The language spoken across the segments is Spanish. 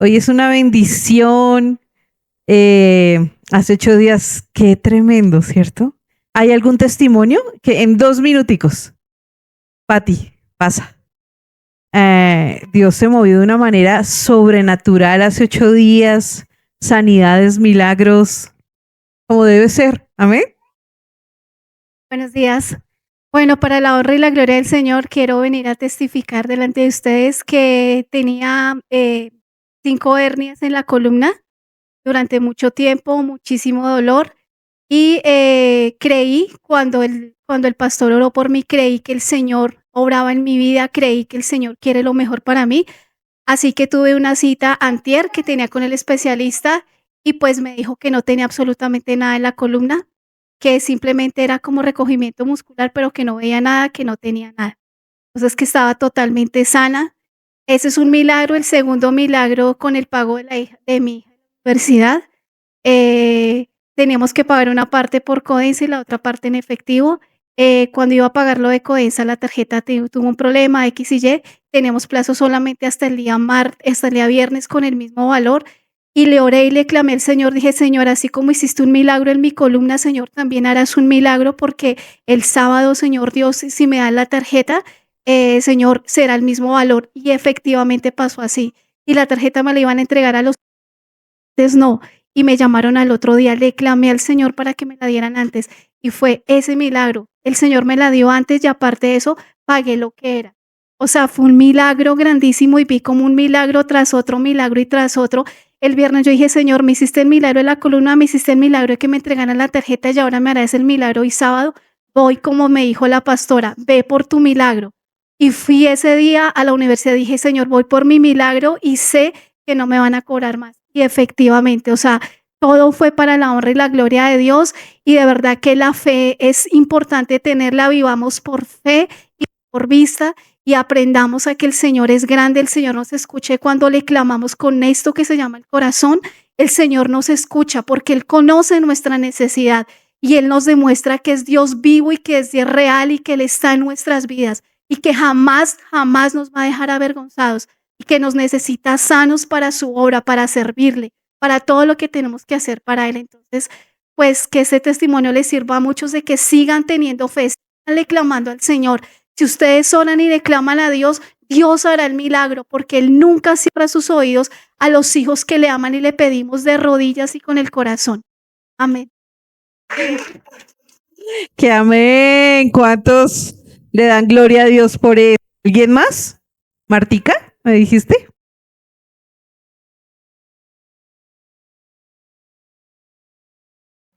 Hoy es una bendición. Hace 8 días, qué tremendo, ¿cierto? ¿Hay algún testimonio? Que en 2 minuticos. Pati, pasa. Dios se movió de una manera sobrenatural hace 8 días. Sanidades, milagros, como debe ser. Amén. Buenos días. Bueno, para la honra y la gloria del Señor, quiero venir a testificar delante de ustedes que tenía 5 hernias en la columna durante mucho tiempo, muchísimo dolor. Y creí, cuando el pastor oró por mí, creí que el Señor obraba en mi vida, creí que el Señor quiere lo mejor para mí. Así que tuve una cita antier que tenía con el especialista y pues me dijo que no tenía absolutamente nada en la columna, que simplemente era como recogimiento muscular, pero que no veía nada, que no tenía nada. Entonces que estaba totalmente sana. Ese es un milagro. El segundo milagro con el pago de la hija de mi hija en la universidad. Teníamos que pagar una parte por Codensa y la otra parte en efectivo. Cuando iba a pagar lo de Codensa, la tarjeta tuvo un problema X y Y. Tenemos plazo solamente hasta el día viernes con el mismo valor. Y le oré y le clamé al Señor. Dije, Señor, así como hiciste un milagro en mi columna, Señor, también harás un milagro porque el sábado, Señor Dios, si me das la tarjeta, Señor, será el mismo valor. Y efectivamente pasó así. Y la tarjeta me la iban a entregar a los no, y me llamaron al otro día, le clamé al Señor para que me la dieran antes y fue ese milagro. El Señor me la dio antes y aparte de eso pagué lo que era. O sea, fue un milagro grandísimo y vi como un milagro tras otro milagro y tras otro. El viernes yo dije, Señor, me hiciste el milagro de la columna, me hiciste el milagro de que me entregaran la tarjeta y ahora me harás el milagro y sábado voy como me dijo la pastora, ve por tu milagro. Y fui ese día a la universidad, dije, Señor, voy por mi milagro y sé que no me van a cobrar más. Y efectivamente, o sea, todo fue para la honra y la gloria de Dios y de verdad que la fe es importante tenerla, vivamos por fe y por vista y aprendamos a que el Señor es grande, el Señor nos escuche cuando le clamamos con esto que se llama el corazón, el Señor nos escucha porque Él conoce nuestra necesidad y Él nos demuestra que es Dios vivo y que es Dios real y que Él está en nuestras vidas y que jamás, jamás nos va a dejar avergonzados y que nos necesita sanos para su obra, para servirle, para todo lo que tenemos que hacer para Él. Entonces, pues que ese testimonio les sirva a muchos de que sigan teniendo fe, sigan clamando al Señor. Si ustedes oran y declaman a Dios, Dios hará el milagro, porque Él nunca cierra sus oídos a los hijos que le aman y le pedimos de rodillas y con el corazón. Amén. Que amén. ¿Cuántos le dan gloria a Dios por eso? ¿Alguien más? ¿Martica? ¿Me dijiste?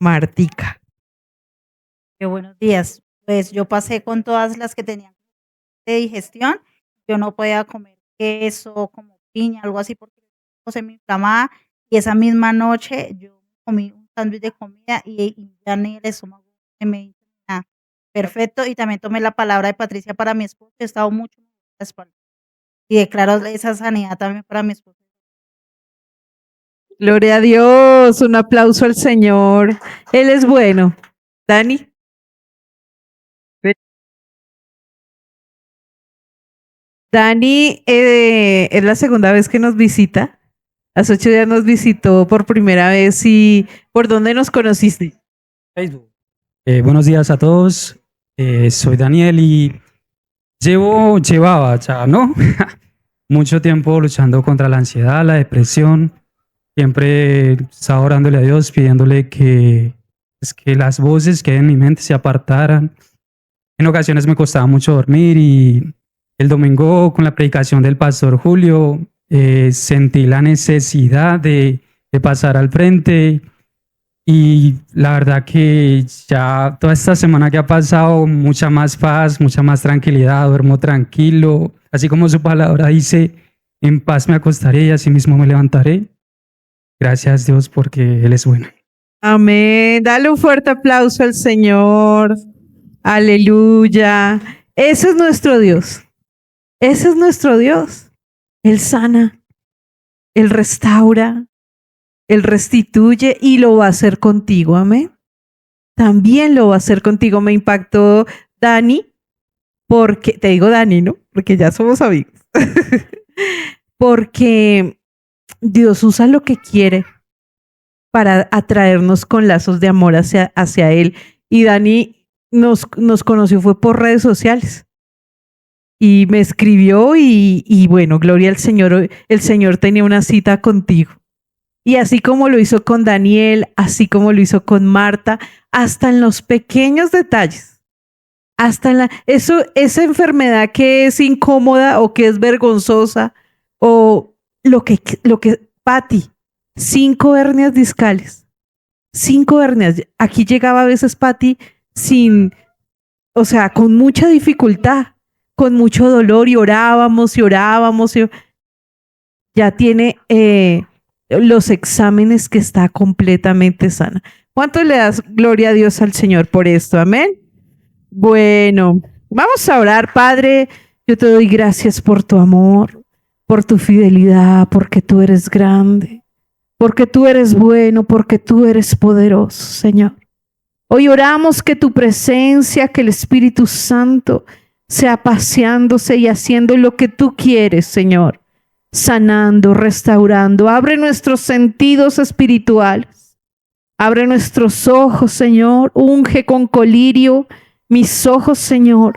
Martica. Buenos días. Pues yo pasé con todas las que tenían de digestión. Yo no podía comer queso, como piña, algo así, porque se me inflamaba. Y esa misma noche yo comí un sándwich de comida y ya ni el estómago se me hizo nada. Perfecto. Y también tomé la palabra de Patricia para mi esposo. He estado mucho en la espalda. Y declaro esa sanidad también para mi esposo. Gloria a Dios. Un aplauso al Señor. Él es bueno. Dani. Dani es la segunda vez que nos visita. Hace 8 días nos visitó por primera vez. ¿Y por dónde nos conociste? Facebook. Buenos días a todos. Soy Daniel y llevaba ya, ¿no? Mucho tiempo luchando contra la ansiedad, la depresión. Siempre estaba orándole a Dios, pidiéndole que las voces que hay en mi mente se apartaran. En ocasiones me costaba mucho dormir y el domingo con la predicación del pastor Julio sentí la necesidad de pasar al frente. Y la verdad que ya toda esta semana que ha pasado, mucha más paz, mucha más tranquilidad, duermo tranquilo. Así como su palabra dice, en paz me acostaré y así mismo me levantaré. Gracias Dios porque Él es bueno. Amén. Dale un fuerte aplauso al Señor. Aleluya. Ese es nuestro Dios. Ese es nuestro Dios. Él sana, Él restaura, Él restituye y lo va a hacer contigo. Amén. También lo va a hacer contigo. Me impactó Dani, porque, te digo Dani, ¿no? Porque ya somos amigos. Porque Dios usa lo que quiere para atraernos con lazos de amor hacia Él. Y Dani nos conoció fue por redes sociales. Y me escribió y bueno, gloria al Señor, el Señor tenía una cita contigo. Y así como lo hizo con Daniel, así como lo hizo con Marta, hasta en los pequeños detalles, hasta en esa enfermedad que es incómoda o que es vergonzosa, o lo que Pati, 5 hernias discales, 5 hernias. Aquí llegaba a veces Pati con mucha dificultad, con mucho dolor, y orábamos. Ya tiene los exámenes que está completamente sana. ¿Cuánto le das gloria a Dios al Señor por esto? Amén. Bueno, vamos a orar. Padre, yo te doy gracias por tu amor, por tu fidelidad, porque tú eres grande, porque tú eres bueno, porque tú eres poderoso, Señor. Hoy oramos que tu presencia, que el Espíritu Santo sea paseándose y haciendo lo que tú quieres, Señor. Sanando, restaurando. Abre nuestros sentidos espirituales. Abre nuestros ojos, Señor. Unge con colirio mis ojos, Señor.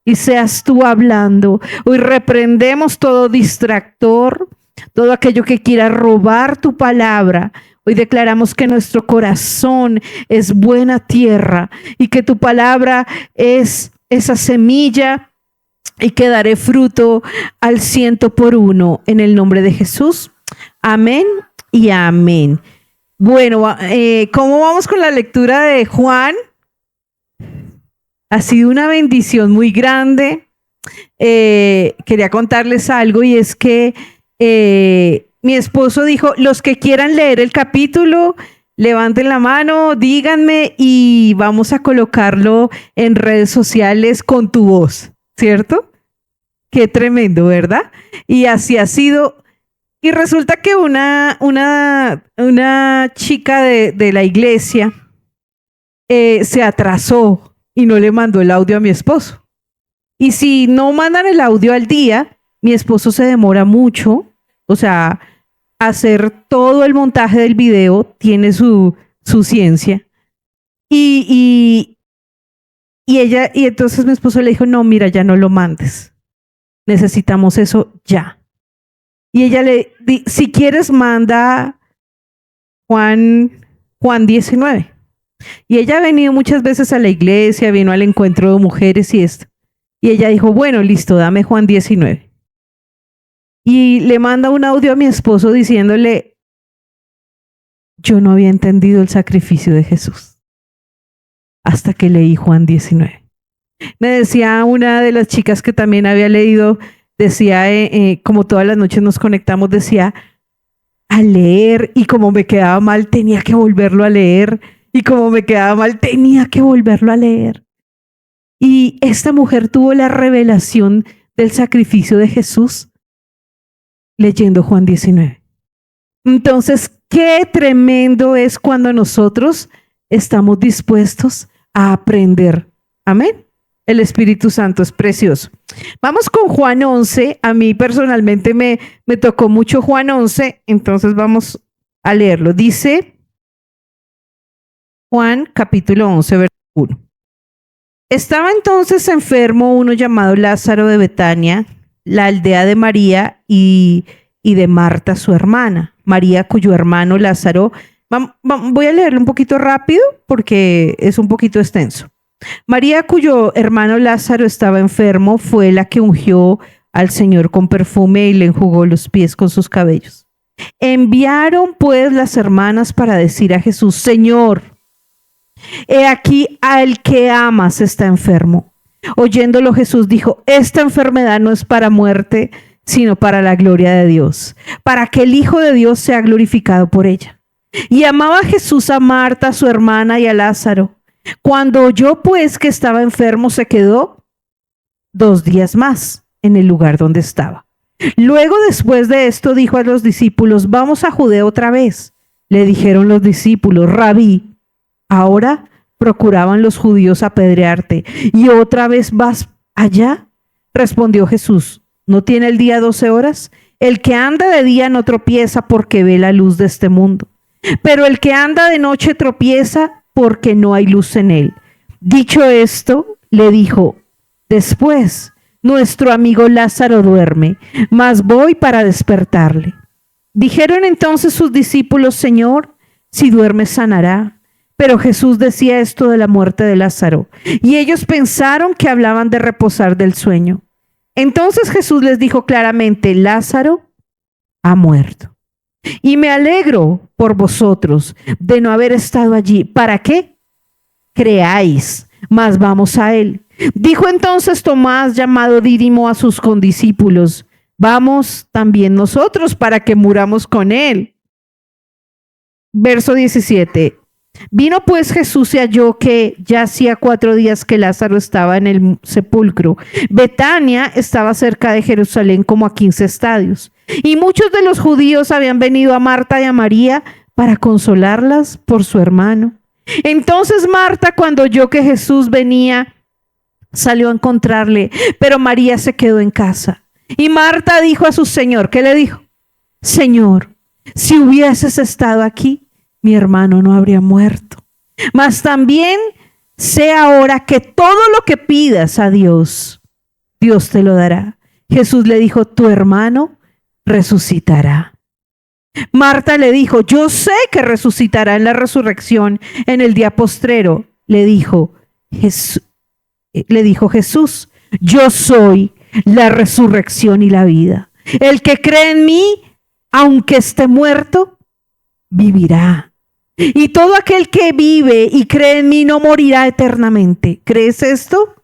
Y seas tú hablando. Hoy reprendemos todo distractor, todo aquello que quiera robar tu palabra. Hoy declaramos que nuestro corazón es buena tierra y que tu palabra es esa semilla y que daré fruto al 100 por 1 en el nombre de Jesús. Amén y amén. Bueno, ¿cómo vamos con la lectura de Juan? Ha sido una bendición muy grande. Quería contarles algo, y es que mi esposo dijo, los que quieran leer el capítulo, levanten la mano, díganme y vamos a colocarlo en redes sociales con tu voz, ¿cierto? Qué tremendo, ¿verdad? Y así ha sido. Y resulta que una chica de la iglesia se atrasó y no le mandó el audio a mi esposo. Y si no mandan el audio al día, mi esposo se demora mucho. O sea, hacer todo el montaje del video tiene su ciencia. Y entonces mi esposo le dijo, no, mira, ya no lo mandes. Necesitamos eso ya. Y ella si quieres, manda Juan 19. Y ella ha venido muchas veces a la iglesia, vino al encuentro de mujeres y esto. Y ella dijo, bueno, listo, dame Juan 19. Y le manda un audio a mi esposo diciéndole, yo no había entendido el sacrificio de Jesús hasta que leí Juan 19. Me decía una de las chicas que también había leído, decía, como todas las noches nos conectamos, decía, al leer, y como me quedaba mal, tenía que volverlo a leer, y como me quedaba mal, tenía que volverlo a leer. Y esta mujer tuvo la revelación del sacrificio de Jesús leyendo Juan 19. Entonces, qué tremendo es cuando nosotros estamos dispuestos a aprender. Amén. El Espíritu Santo es precioso. Vamos con Juan 11. A mí personalmente me tocó mucho Juan 11, entonces vamos a leerlo. Dice Juan capítulo 11, versículo 1. Estaba entonces enfermo uno llamado Lázaro de Betania, la aldea de María y de Marta, su hermana. María, cuyo hermano Lázaro, voy a leerlo un poquito rápido porque es un poquito extenso. María, cuyo hermano Lázaro estaba enfermo, fue la que ungió al Señor con perfume y le enjugó los pies con sus cabellos. Enviaron pues las hermanas para decir a Jesús, Señor, he aquí al que amas está enfermo. Oyéndolo Jesús dijo, esta enfermedad no es para muerte, sino para la gloria de Dios, para que el Hijo de Dios sea glorificado por ella. Y amaba Jesús a Marta, su hermana, y a Lázaro. Cuando oyó pues que estaba enfermo, se quedó 2 días más en el lugar donde estaba. Luego, después de esto, dijo a los discípulos, vamos a Judea otra vez. Le dijeron los discípulos, Rabí, ahora procuraban los judíos apedrearte, ¿y otra vez vas allá? Respondió Jesús, ¿no tiene el día 12 horas? El que anda de día no tropieza porque ve la luz de este mundo, pero el que anda de noche tropieza porque no hay luz en él. Dicho esto, le dijo, después, nuestro amigo Lázaro duerme, mas voy para despertarle. Dijeron entonces sus discípulos, Señor, si duerme sanará. Pero Jesús decía esto de la muerte de Lázaro, y ellos pensaron que hablaban de reposar del sueño. Entonces Jesús les dijo claramente, Lázaro ha muerto. Y me alegro por vosotros de no haber estado allí. ¿Para qué? Creáis, mas vamos a él. Dijo entonces Tomás, llamado Dídimo, a sus condiscípulos, vamos también nosotros para que muramos con él. Verso 17. Vino pues Jesús y halló que ya hacía 4 días que Lázaro estaba en el sepulcro. Betania estaba cerca de Jerusalén como a 15 estadios. Y muchos de los judíos habían venido a Marta y a María para consolarlas por su hermano. Entonces Marta, cuando oyó que Jesús venía, salió a encontrarle, pero María se quedó en casa. Y Marta dijo a su Señor, ¿qué le dijo? Señor, si hubieses estado aquí, mi hermano no habría muerto. Mas también sé ahora que todo lo que pidas a Dios, Dios te lo dará. Jesús le dijo, tu hermano resucitará. Marta le dijo, yo sé que resucitará en la resurrección en el día postrero. Le dijo Jesús, yo soy la resurrección y la vida. El que cree en mí, aunque esté muerto, vivirá. Y todo aquel que vive y cree en mí no morirá eternamente. ¿Crees esto?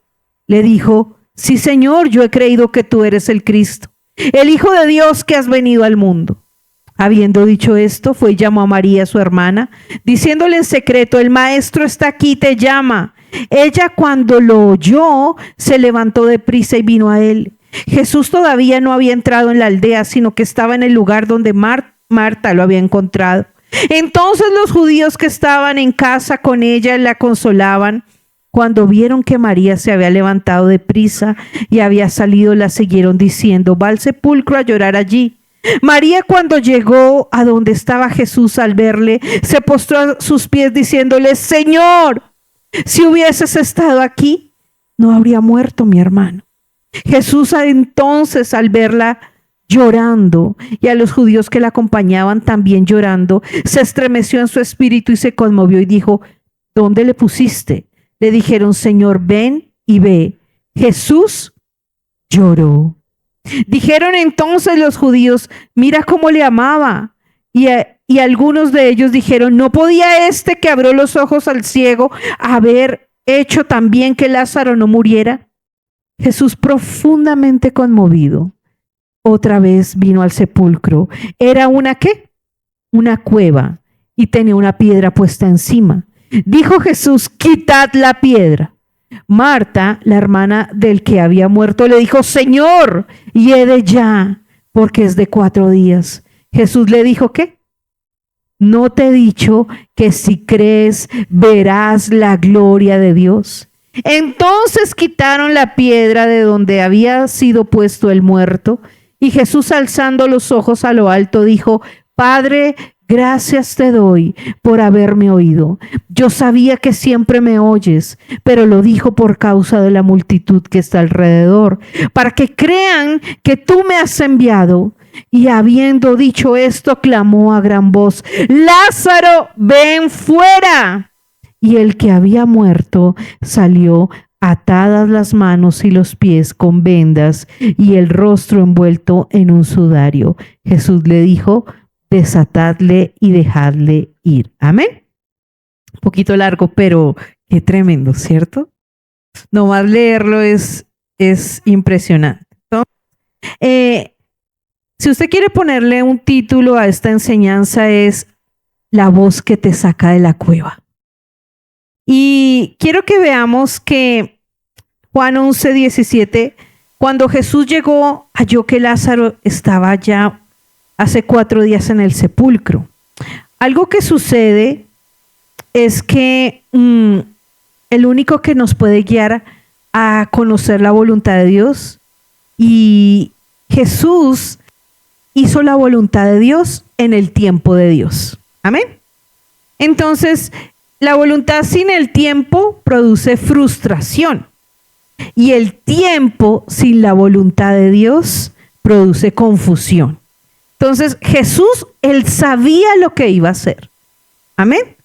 Le dijo, sí, Señor, yo he creído que tú eres el Cristo, el Hijo de Dios que has venido al mundo. Habiendo dicho esto, fue y llamó a María, su hermana, diciéndole en secreto, el maestro está aquí, te llama. Ella, cuando lo oyó, se levantó deprisa y vino a él. Jesús todavía no había entrado en la aldea, sino que estaba en el lugar donde Marta lo había encontrado. Entonces los judíos que estaban en casa con ella la consolaban. Cuando vieron que María se había levantado deprisa y había salido, la siguieron diciendo, va al sepulcro a llorar allí. María, cuando llegó a donde estaba Jesús, al verle, se postró a sus pies diciéndole, Señor, si hubieses estado aquí, no habría muerto mi hermano. Jesús entonces, al verla llorando y a los judíos que la acompañaban también llorando, se estremeció en su espíritu y se conmovió y dijo, ¿dónde le pusiste? Le dijeron, Señor, ven y ve. Jesús lloró. Dijeron entonces los judíos, mira cómo le amaba. Y algunos de ellos dijeron, ¿no podía este que abrió los ojos al ciego haber hecho también que Lázaro no muriera? Jesús, profundamente conmovido, otra vez vino al sepulcro. Era una ¿qué? Una cueva, y tenía una piedra puesta encima. Dijo Jesús, quitad la piedra. Marta, la hermana del que había muerto, le dijo, Señor, hiede ya, porque es de 4 días. Jesús le dijo, ¿qué? ¿No te he dicho que si crees verás la gloria de Dios? Entonces quitaron la piedra de donde había sido puesto el muerto, y Jesús, alzando los ojos a lo alto, dijo, Padre, gracias te doy por haberme oído. Yo sabía que siempre me oyes, pero lo dijo por causa de la multitud que está alrededor, para que crean que tú me has enviado. Y habiendo dicho esto, clamó a gran voz, Lázaro, ven fuera. Y el que había muerto salió, atadas las manos y los pies con vendas y el rostro envuelto en un sudario. Jesús le dijo, desatadle y dejadle ir. Amén. Un poquito largo, pero qué tremendo, ¿cierto? Nomás leerlo es impresionante. Entonces, si usted quiere ponerle un título a esta enseñanza, es La voz que te saca de la cueva. Y quiero que veamos que Juan 11:17, cuando Jesús llegó, halló que Lázaro estaba ya hace 4 días en el sepulcro. Algo que sucede es que el único que nos puede guiar a conocer la voluntad de Dios, y Jesús hizo la voluntad de Dios en el tiempo de Dios. Amén. Entonces, la voluntad sin el tiempo produce frustración. Y el tiempo sin la voluntad de Dios produce confusión. Entonces, Jesús, él sabía lo que iba a hacer. Amén.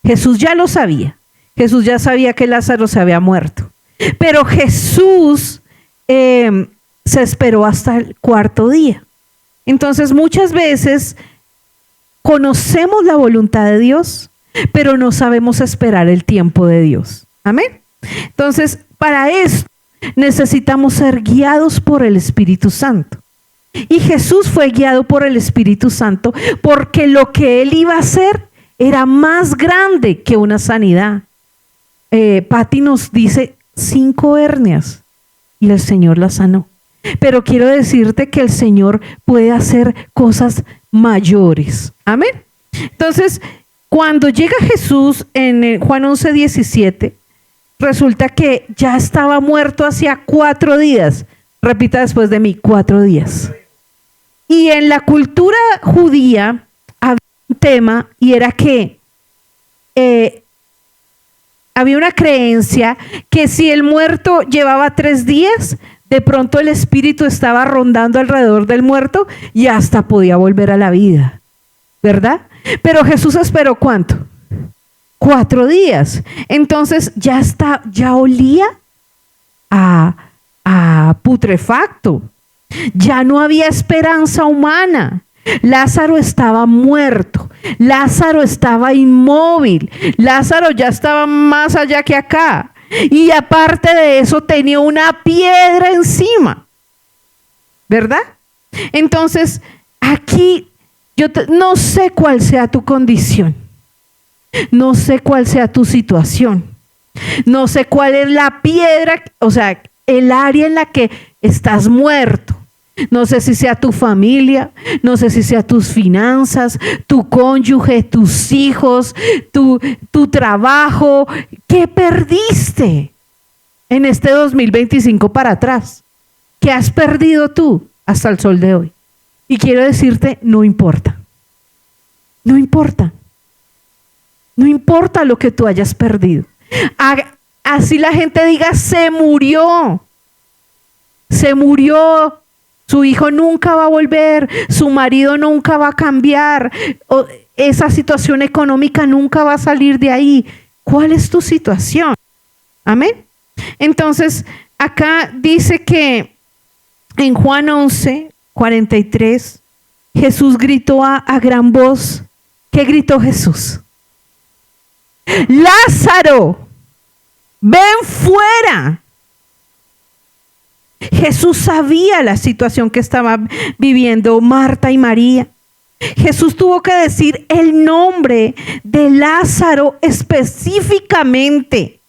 Jesús ya lo sabía. Jesús ya sabía que Lázaro se había muerto. Pero Jesús se esperó hasta el cuarto día. Entonces, muchas veces conocemos la voluntad de Dios, pero no sabemos esperar el tiempo de Dios. Amén. Entonces, para esto necesitamos ser guiados por el Espíritu Santo. Y Jesús fue guiado por el Espíritu Santo porque lo que él iba a hacer era más grande que una sanidad. Patti nos dice 5 hernias y el Señor las sanó. Pero quiero decirte que el Señor puede hacer cosas mayores. Amén. Entonces, cuando llega Jesús en Juan 11:17, resulta que ya estaba muerto hacía 4 días. Repita después de mí, 4 días. Y en la cultura judía había un tema y era que había una creencia que si el muerto llevaba 3 días, de pronto el espíritu estaba rondando alrededor del muerto y hasta podía volver a la vida, ¿verdad? Pero Jesús esperó ¿cuánto? 4 días. Entonces ya olía a putrefacto. Ya no había esperanza humana. Lázaro estaba muerto. Lázaro estaba inmóvil. Lázaro ya estaba más allá que acá. Y aparte de eso tenía una piedra encima. ¿Verdad? Entonces, aquí no sé cuál sea tu condición. No sé cuál sea tu situación. No sé cuál es la piedra, o sea, el área en la que estás muerto. No sé si sea tu familia, no sé si sea tus finanzas, tu cónyuge, tus hijos, tu trabajo. ¿Qué perdiste en este 2025 para atrás? ¿Qué has perdido tú hasta el sol de hoy? Y quiero decirte, no importa. No importa. No importa lo que tú hayas perdido. Así la gente diga, se murió. Se murió. Su hijo nunca va a volver, su marido nunca va a cambiar, esa situación económica nunca va a salir de ahí. ¿Cuál es tu situación? Amén. Entonces, acá dice que en Juan 11:43, Jesús gritó a gran voz. ¿Qué gritó Jesús? Lázaro, ven fuera. Jesús sabía la situación que estaban viviendo Marta y María. Jesús tuvo que decir el nombre de Lázaro específicamente.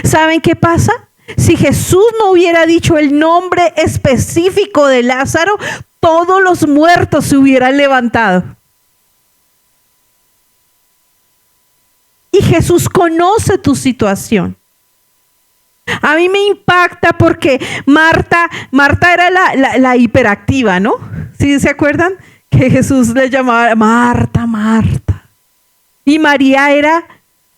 ¿Saben qué pasa? Si Jesús no hubiera dicho el nombre específico de Lázaro, todos los muertos se hubieran levantado. Y Jesús conoce tu situación. A mí me impacta porque Marta era la hiperactiva, ¿no? ¿Sí se acuerdan? Que Jesús le llamaba Marta, Marta. Y María era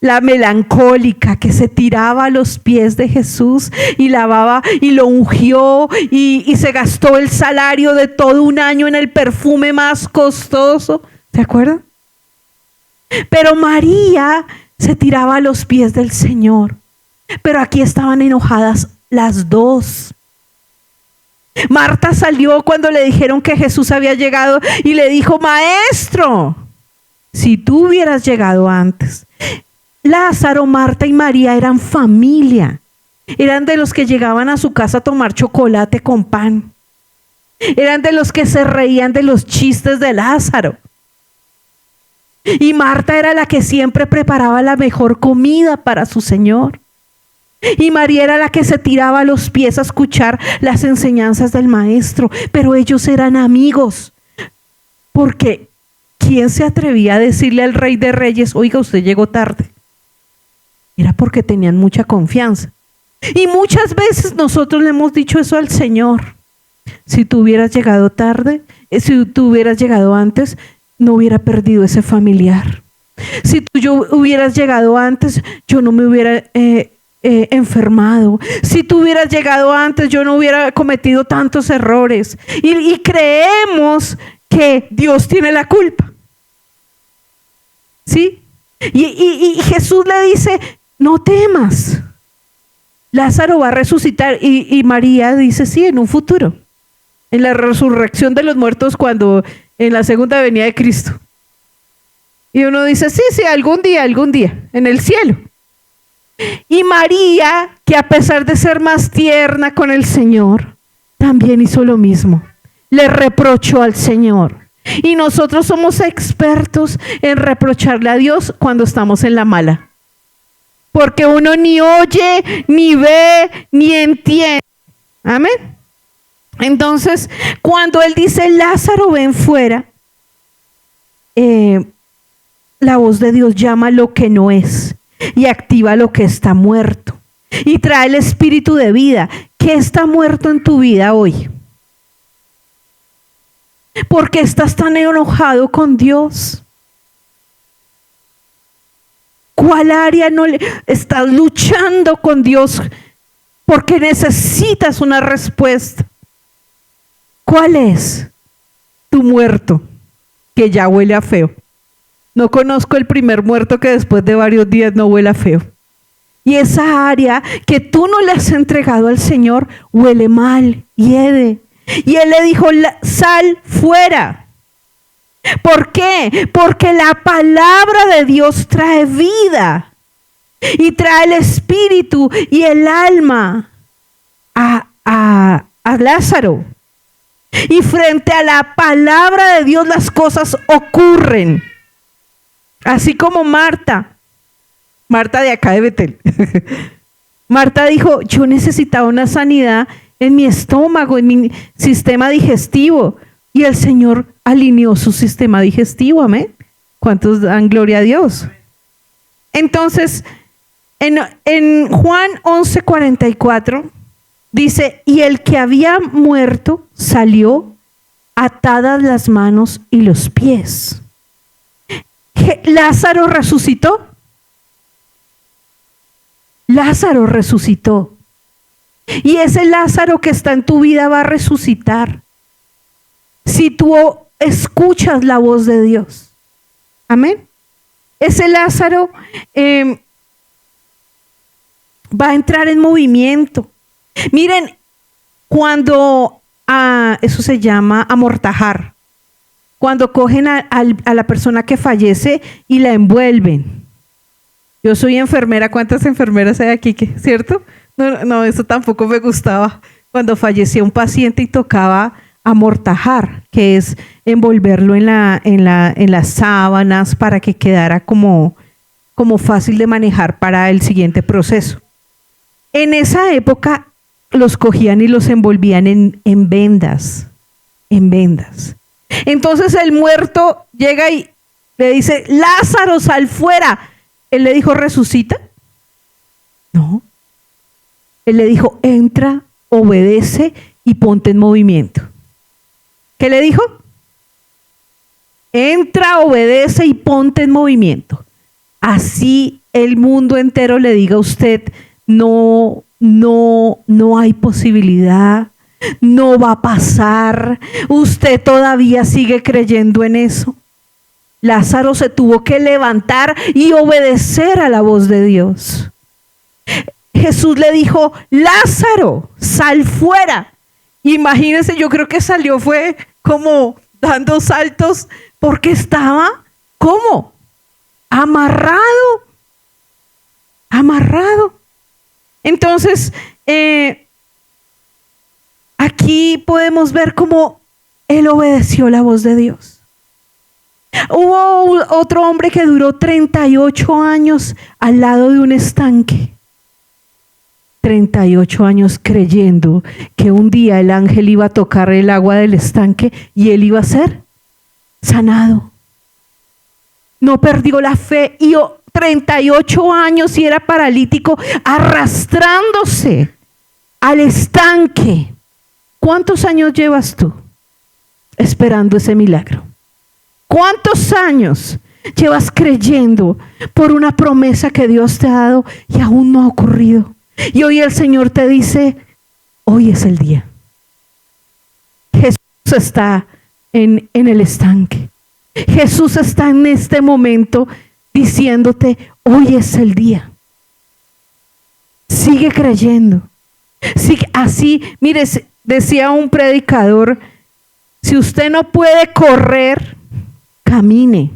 la melancólica que se tiraba a los pies de Jesús y lavaba y lo ungió y se gastó el salario de todo un año en el perfume más costoso. ¿Se acuerdan? Pero María se tiraba a los pies del Señor. Pero aquí estaban enojadas las dos. Marta salió cuando le dijeron que Jesús había llegado y le dijo, maestro, si tú hubieras llegado antes. Lázaro, Marta y María eran familia. Eran de los que llegaban a su casa a tomar chocolate con pan. Eran de los que se reían de los chistes de Lázaro. Y Marta era la que siempre preparaba la mejor comida para su Señor. Y María era la que se tiraba a los pies a escuchar las enseñanzas del maestro. Pero ellos eran amigos. Porque ¿quién se atrevía a decirle al Rey de Reyes, oiga, usted llegó tarde? Era porque tenían mucha confianza. Y muchas veces nosotros le hemos dicho eso al Señor. Si tú hubieras llegado tarde, si tú hubieras llegado antes, no hubiera perdido ese familiar. Si yo hubieras llegado antes, yo no me hubiera enfermado. Si tú hubieras llegado antes, yo no hubiera cometido tantos errores. Y creemos que Dios tiene la culpa. ¿Sí? Y Jesús le dice, no temas. Lázaro va a resucitar. Y María dice, sí, en un futuro. En la resurrección de los muertos, cuando en la segunda venida de Cristo. Y uno dice, sí, algún día, en el cielo. Y María, que a pesar de ser más tierna con el Señor, también hizo lo mismo. Le reprochó al Señor. Y nosotros somos expertos en reprocharle a Dios cuando estamos en la mala. Porque uno ni oye, ni ve, ni entiende. Amén. Entonces, cuando Él dice, Lázaro, ven fuera, la voz de Dios llama lo que no es y activa lo que está muerto y trae el espíritu de vida. ¿Qué está muerto en tu vida hoy? ¿Por qué estás tan enojado con Dios? ¿Cuál área no le estás luchando con Dios porque necesitas una respuesta? ¿Cuál es tu muerto que ya huele a feo? No conozco el primer muerto que después de varios días no huela feo. Y esa área que tú no le has entregado al Señor huele mal, hiede. Y Él le dijo, sal fuera. ¿Por qué? Porque la palabra de Dios trae vida y trae el espíritu y el alma a Lázaro. Y frente a la palabra de Dios las cosas ocurren. Así como Marta de acá de Betel. Marta dijo, yo necesitaba una sanidad en mi estómago, en mi sistema digestivo. Y el Señor alineó su sistema digestivo, amén. ¿Cuántos dan gloria a Dios? Entonces, en Juan 11:44 dice, y el que había muerto salió atadas las manos y los pies. Lázaro resucitó. Lázaro resucitó. Y ese Lázaro que está en tu vida va a resucitar. Si tú escuchas la voz de Dios. Amén. Ese Lázaro va a entrar en movimiento. Miren, cuando eso se llama amortajar. Cuando cogen a la persona que fallece y la envuelven. Yo soy enfermera. ¿Cuántas enfermeras hay aquí? ¿Cierto? No, eso tampoco me gustaba. Cuando fallecía un paciente y tocaba amortajar, que es envolverlo en las sábanas para que quedara como fácil de manejar para el siguiente proceso. En esa época los cogían y los envolvían en vendas. En vendas. Entonces el muerto llega y le dice, Lázaro, sal fuera. Él le dijo, ¿resucita? No. Él le dijo, entra, obedece y ponte en movimiento. ¿Qué le dijo? Entra, obedece y ponte en movimiento. Así el mundo entero le diga a usted, no hay posibilidad. No va a pasar. Usted todavía sigue creyendo en eso. Lázaro se tuvo que levantar y obedecer a la voz de Dios. Jesús le dijo, Lázaro, sal fuera. Imagínense, yo creo que salió fue como dando saltos porque estaba, ¿cómo? Amarrado. Entonces, aquí podemos ver cómo él obedeció la voz de Dios. Hubo otro hombre que duró 38 años al lado de un estanque. 38 años creyendo que un día el ángel iba a tocar el agua del estanque y él iba a ser sanado. No perdió la fe y 38 años y era paralítico arrastrándose al estanque. ¿Cuántos años llevas tú esperando ese milagro? ¿Cuántos años llevas creyendo por una promesa que Dios te ha dado y aún no ha ocurrido? Y hoy el Señor te dice, hoy es el día. Jesús está en el estanque. Jesús está en este momento diciéndote, hoy es el día. Sigue creyendo. Sigue así, mire, decía un predicador, si usted no puede correr, camine.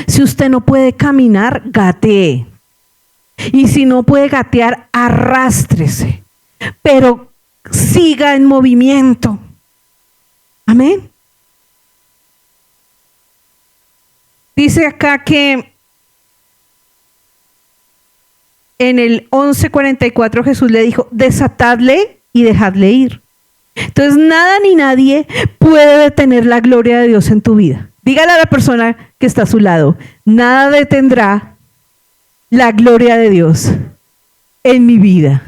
Si usted no puede caminar, gatee. Y si no puede gatear, arrástrese. Pero siga en movimiento. Amén. Dice acá que en el 11:44 Jesús le dijo, desatadle y dejadle ir. Entonces nada ni nadie puede detener la gloria de Dios en tu vida. Dígale a la persona que está a su lado, nada detendrá la gloria de Dios en mi vida.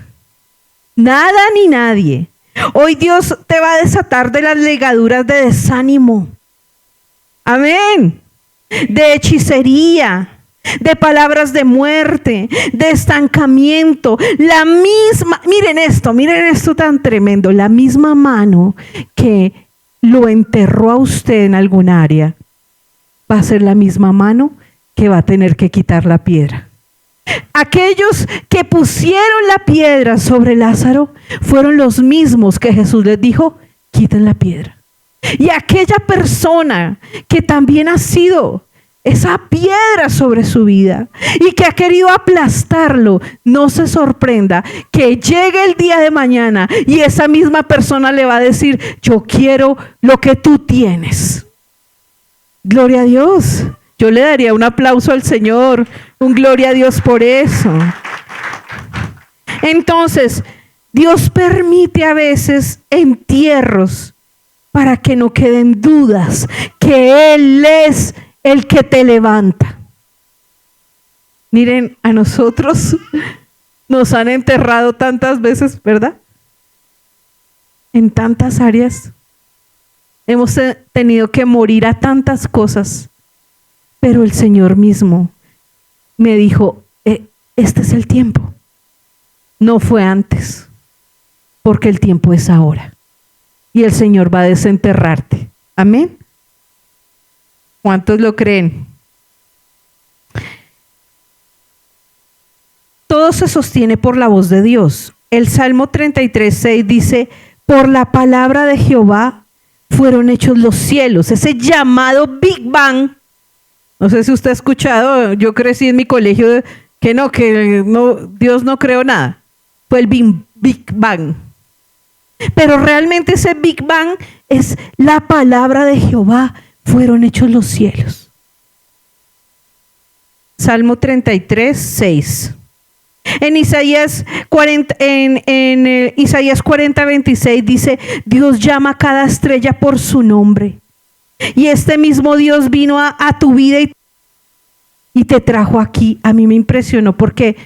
Nada ni nadie. Hoy Dios te va a desatar de las ligaduras de desánimo. Amén. De hechicería, de palabras de muerte, de estancamiento. La misma, miren esto tan tremendo, la misma mano que lo enterró a usted en algún área, va a ser la misma mano que va a tener que quitar la piedra. Aquellos que pusieron la piedra sobre Lázaro fueron los mismos que Jesús les dijo, quiten la piedra. Y aquella persona que también ha sido esa piedra sobre su vida y que ha querido aplastarlo, no se sorprenda que llegue el día de mañana y esa misma persona le va a decir, yo quiero lo que tú tienes. Gloria a Dios. Yo le daría un aplauso al Señor, un gloria a Dios por eso. Entonces, Dios permite a veces entierros para que no queden dudas que Él es el que te levanta. Miren, a nosotros nos han enterrado tantas veces, ¿verdad? En tantas áreas. Hemos tenido que morir a tantas cosas. Pero el Señor mismo me dijo, este es el tiempo. No fue antes, porque el tiempo es ahora. Y el Señor va a desenterrarte. Amén. ¿Cuántos lo creen? Todo se sostiene por la voz de Dios. El Salmo 33:6 dice, por la palabra de Jehová fueron hechos los cielos. Ese llamado Big Bang. No sé si usted ha escuchado, yo crecí en mi colegio que no, Dios no creó nada. Fue el Big Bang. Pero realmente ese Big Bang es la palabra de Jehová. Fueron hechos los cielos. Salmo 33:6. En Isaías 40:26 dice, Dios llama a cada estrella por su nombre. Y este mismo Dios vino a tu vida y te trajo aquí. A mí me impresionó porque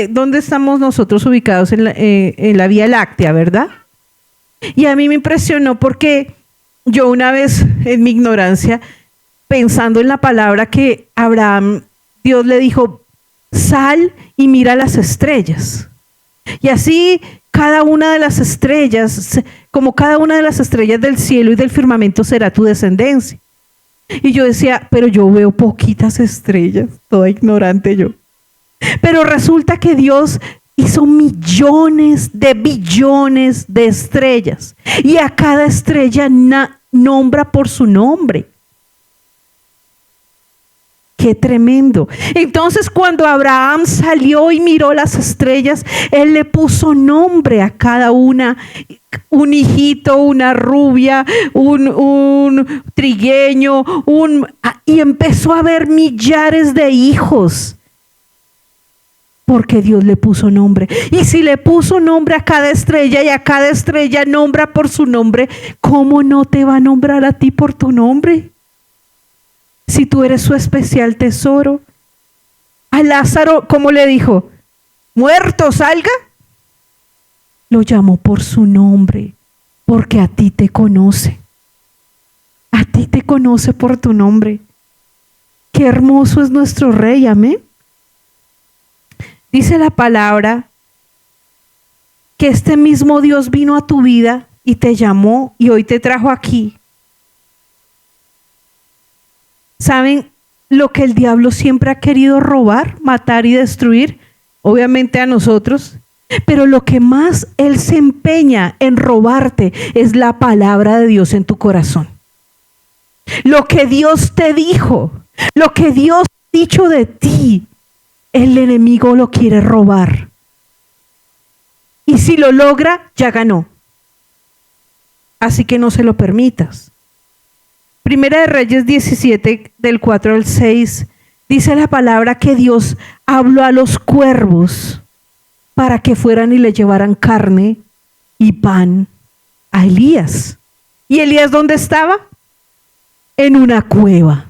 ¿dónde estamos nosotros ubicados? En la Vía Láctea, ¿verdad? Y a mí me impresionó porque yo una vez en mi ignorancia, pensando en la palabra que Abraham, Dios le dijo, sal y mira las estrellas. Y así cada una de las estrellas, como cada una de las estrellas del cielo y del firmamento será tu descendencia. Y yo decía, pero yo veo poquitas estrellas, toda ignorante yo. Pero resulta que Dios hizo millones de billones de estrellas y a cada estrella nombra por su nombre. ¡Qué tremendo! Entonces cuando Abraham salió y miró las estrellas, él le puso nombre a cada una. Un hijito, una rubia, un trigueño, y empezó a haber millares de hijos. Porque Dios le puso nombre. Y si le puso nombre a cada estrella y a cada estrella nombra por su nombre, ¿cómo no te va a nombrar a ti por tu nombre? Si tú eres su especial tesoro. A Lázaro, ¿cómo le dijo? ¿Muerto salga? lo llamó por su nombre, porque a ti te conoce. A ti te conoce por tu nombre. Qué hermoso es nuestro Rey, amén. Dice la palabra que este mismo Dios vino a tu vida y te llamó y hoy te trajo aquí. ¿Saben lo que el diablo siempre ha querido robar, matar y destruir? Obviamente a nosotros. Pero lo que más él se empeña en robarte es la palabra de Dios en tu corazón. Lo que Dios te dijo, lo que Dios ha dicho de ti, el enemigo lo quiere robar. Y si lo logra, ya ganó. Así que no se lo permitas. Primera de Reyes 17, del 4 al 6, dice la palabra que Dios habló a los cuervos para que fueran y le llevaran carne y pan a Elías. ¿Y Elías dónde estaba? En una cueva.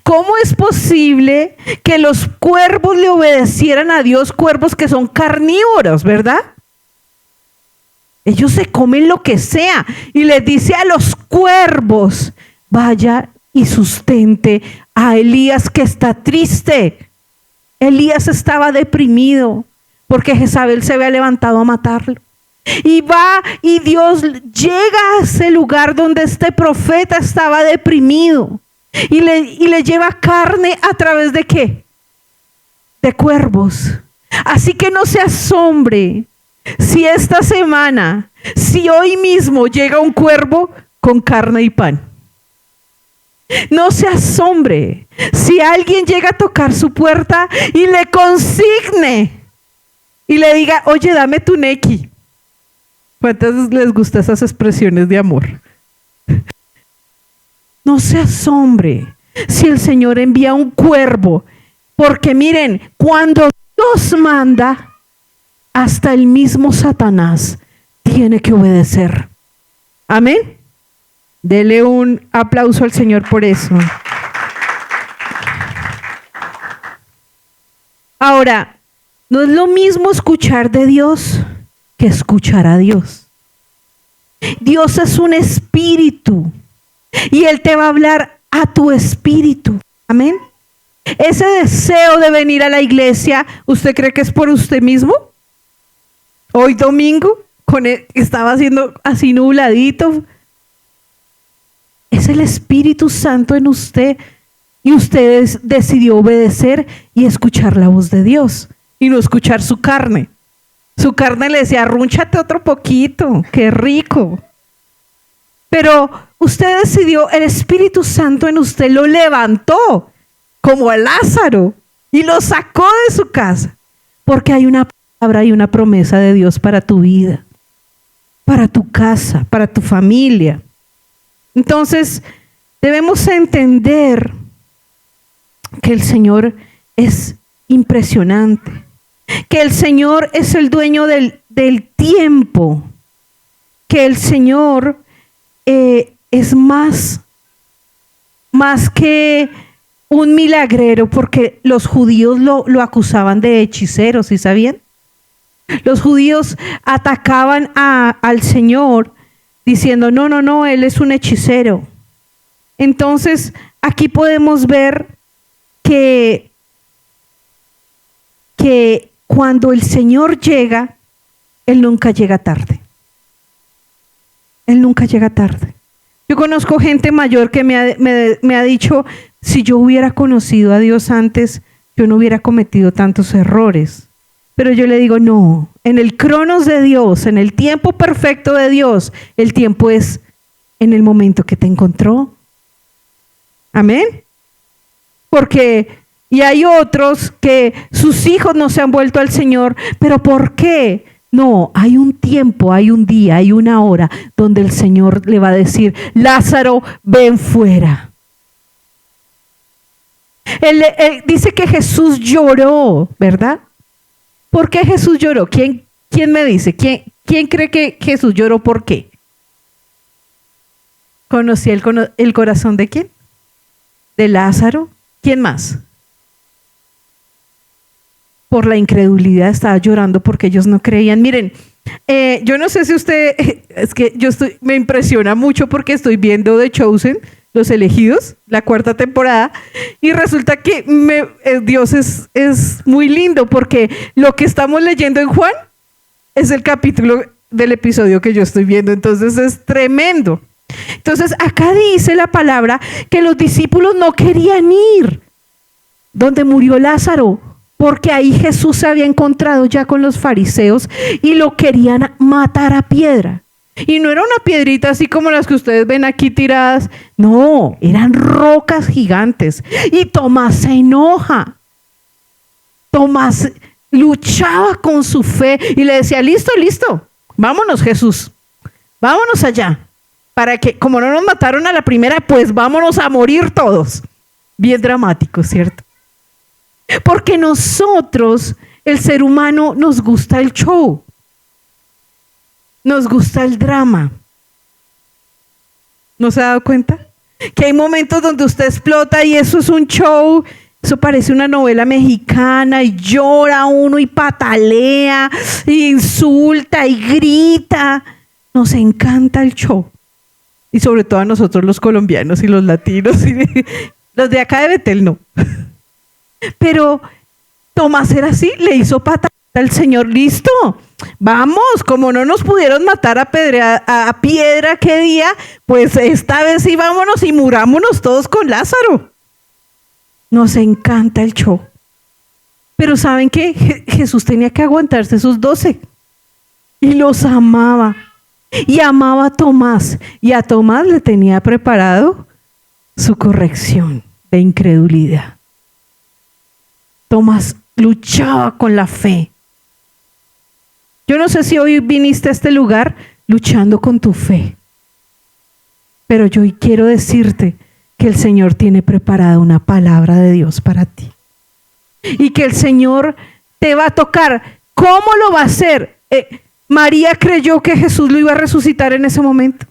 ¿Cómo es posible que los cuervos le obedecieran a Dios? Cuervos que son carnívoros, ¿verdad? Ellos se comen lo que sea. Y les dice a los cuervos, vaya y sustente a Elías que está triste. Elías estaba deprimido porque Jezabel se había levantado a matarlo. Y va y Dios llega a ese lugar donde este profeta estaba deprimido. Y le lleva carne a través de ¿qué? De cuervos. Así que no se asombre si esta semana, si hoy mismo llega un cuervo con carne y pan. No se asombre si alguien llega a tocar su puerta y le consigne y le diga, oye, dame tu nequi. ¿Cuántas les gustan esas expresiones de amor? No se asombre si el Señor envía un cuervo, porque miren, cuando Dios manda, hasta el mismo Satanás tiene que obedecer. Amén. Dele un aplauso al Señor por eso. Ahora, no es lo mismo escuchar de Dios que escuchar a Dios. Dios es un espíritu y Él te va a hablar a tu espíritu. Amén. Ese deseo de venir a la iglesia, ¿usted cree que es por usted mismo? Hoy domingo, estaba haciendo así nubladito. Es el Espíritu Santo en usted y usted decidió obedecer y escuchar la voz de Dios y no escuchar su carne. Su carne le decía, arrúnchate otro poquito, qué rico. Pero usted decidió, el Espíritu Santo en usted lo levantó como a Lázaro y lo sacó de su casa, porque hay una palabra y una promesa de Dios para tu vida, para tu casa, para tu familia. Entonces, debemos entender que el Señor es impresionante, que el Señor es el dueño del tiempo, que el Señor es más que un milagrero, porque los judíos lo acusaban de hechicero, ¿sí sabían? Los judíos atacaban al Señor diciendo, no, Él es un hechicero. Entonces, aquí podemos ver que cuando el Señor llega, Él nunca llega tarde. Él nunca llega tarde. Yo conozco gente mayor que me ha dicho, si yo hubiera conocido a Dios antes, yo no hubiera cometido tantos errores. Pero yo le digo, no, en el cronos de Dios, en el tiempo perfecto de Dios, el tiempo es en el momento que te encontró. Amén. Porque, y hay otros que sus hijos no se han vuelto al Señor, pero ¿por qué? No, hay un tiempo, hay un día, hay una hora donde el Señor le va a decir, Lázaro, ven fuera. Él dice que Jesús lloró, ¿verdad? ¿Por qué Jesús lloró? ¿Quién me dice? ¿Quién cree que Jesús lloró por qué? ¿Conocía el corazón de quién? ¿De Lázaro? ¿Quién más? Por la incredulidad, estaba llorando porque ellos no creían. Miren, Yo no sé si usted, es que me impresiona mucho porque estoy viendo The Chosen, Los Elegidos, la 4ª temporada, y resulta que Dios es muy lindo porque lo que estamos leyendo en Juan es el capítulo del episodio que yo estoy viendo, entonces es tremendo. Entonces acá dice la palabra que los discípulos no querían ir donde murió Lázaro, porque ahí Jesús se había encontrado ya con los fariseos y lo querían matar a piedra. Y no era una piedrita así como las que ustedes ven aquí tiradas, no, eran rocas gigantes. Y Tomás se enoja. Tomás luchaba con su fe y le decía, listo, vámonos Jesús, vámonos allá, para que como no nos mataron a la primera, pues vámonos a morir todos. Bien dramático, ¿cierto? Porque nosotros, el ser humano, nos gusta el show, nos gusta el drama. ¿No se ha dado cuenta? Que hay momentos donde usted explota y eso es un show. Eso parece una novela mexicana y llora uno y patalea, y insulta y grita. Nos encanta el show. Y sobre todo a nosotros los colombianos y los latinos. Y los de acá de Betel no. Pero Tomás era así, le hizo pataleta al Señor. Listo, vamos, como no nos pudieron matar a piedra qué día, pues esta vez sí vámonos y murámonos todos con Lázaro. Nos encanta el show. Pero ¿saben qué? Jesús tenía que aguantarse esos 12. Y los amaba. Y amaba a Tomás. Y a Tomás le tenía preparado su corrección de incredulidad. Tomás luchaba con la fe. Yo no sé si hoy viniste a este lugar luchando con tu fe. Pero yo hoy quiero decirte que el Señor tiene preparada una palabra de Dios para ti. Y que el Señor te va a tocar. ¿Cómo lo va a hacer? María creyó que Jesús lo iba a resucitar en ese momento.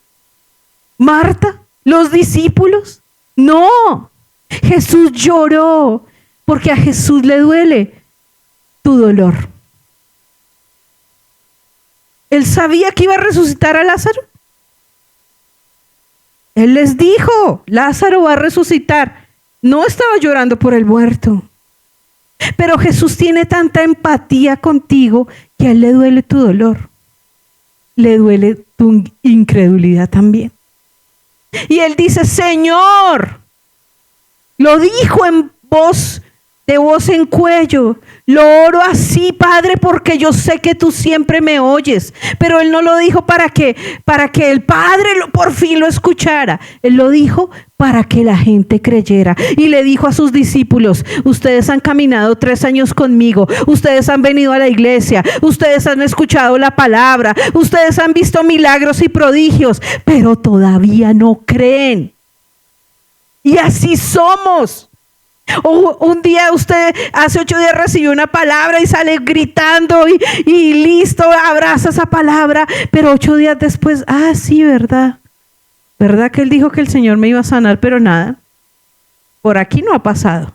Marta, los discípulos, no. Jesús lloró porque a Jesús le duele tu dolor. Él sabía que iba a resucitar a Lázaro. Él les dijo, Lázaro va a resucitar. No estaba llorando por el muerto. Pero Jesús tiene tanta empatía contigo que a él le duele tu dolor. Le duele tu incredulidad también. Y él dice, Señor, lo dijo de voz en cuello, lo oro así, Padre, porque yo sé que tú siempre me oyes. Pero él no lo dijo para que el Padre por fin lo escuchara. Él lo dijo para que la gente creyera. Y le dijo a sus discípulos, ustedes han caminado 3 años conmigo, ustedes han venido a la iglesia, ustedes han escuchado la palabra, ustedes han visto milagros y prodigios, pero todavía no creen. Y así somos. O un día usted hace 8 días recibió una palabra y sale gritando y listo, abraza esa palabra, pero 8 días después, sí, ¿verdad que él dijo que el Señor me iba a sanar? Pero nada, por aquí no ha pasado.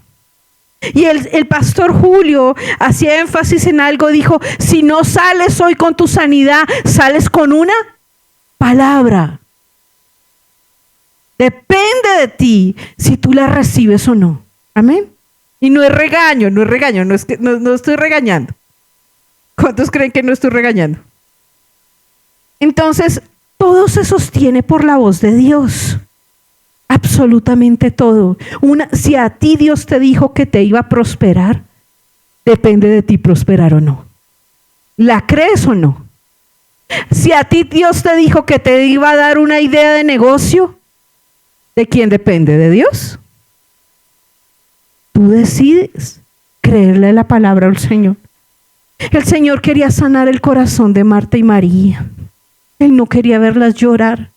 Y el pastor Julio hacía énfasis en algo, dijo, si no sales hoy con tu sanidad, sales con una palabra. Depende de ti si tú la recibes o no. Amén. Y no es regaño, no estoy regañando. ¿Cuántos creen que no estoy regañando? Entonces, todo se sostiene por la voz de Dios. Absolutamente todo. Si a ti Dios te dijo que te iba a prosperar, depende de ti prosperar o no. ¿La crees o no? Si a ti Dios te dijo que te iba a dar una idea de negocio, ¿de quién depende? ¿De Dios? Tú decides creerle la palabra al Señor. El Señor quería sanar el corazón de Marta y María. Él no quería verlas llorar.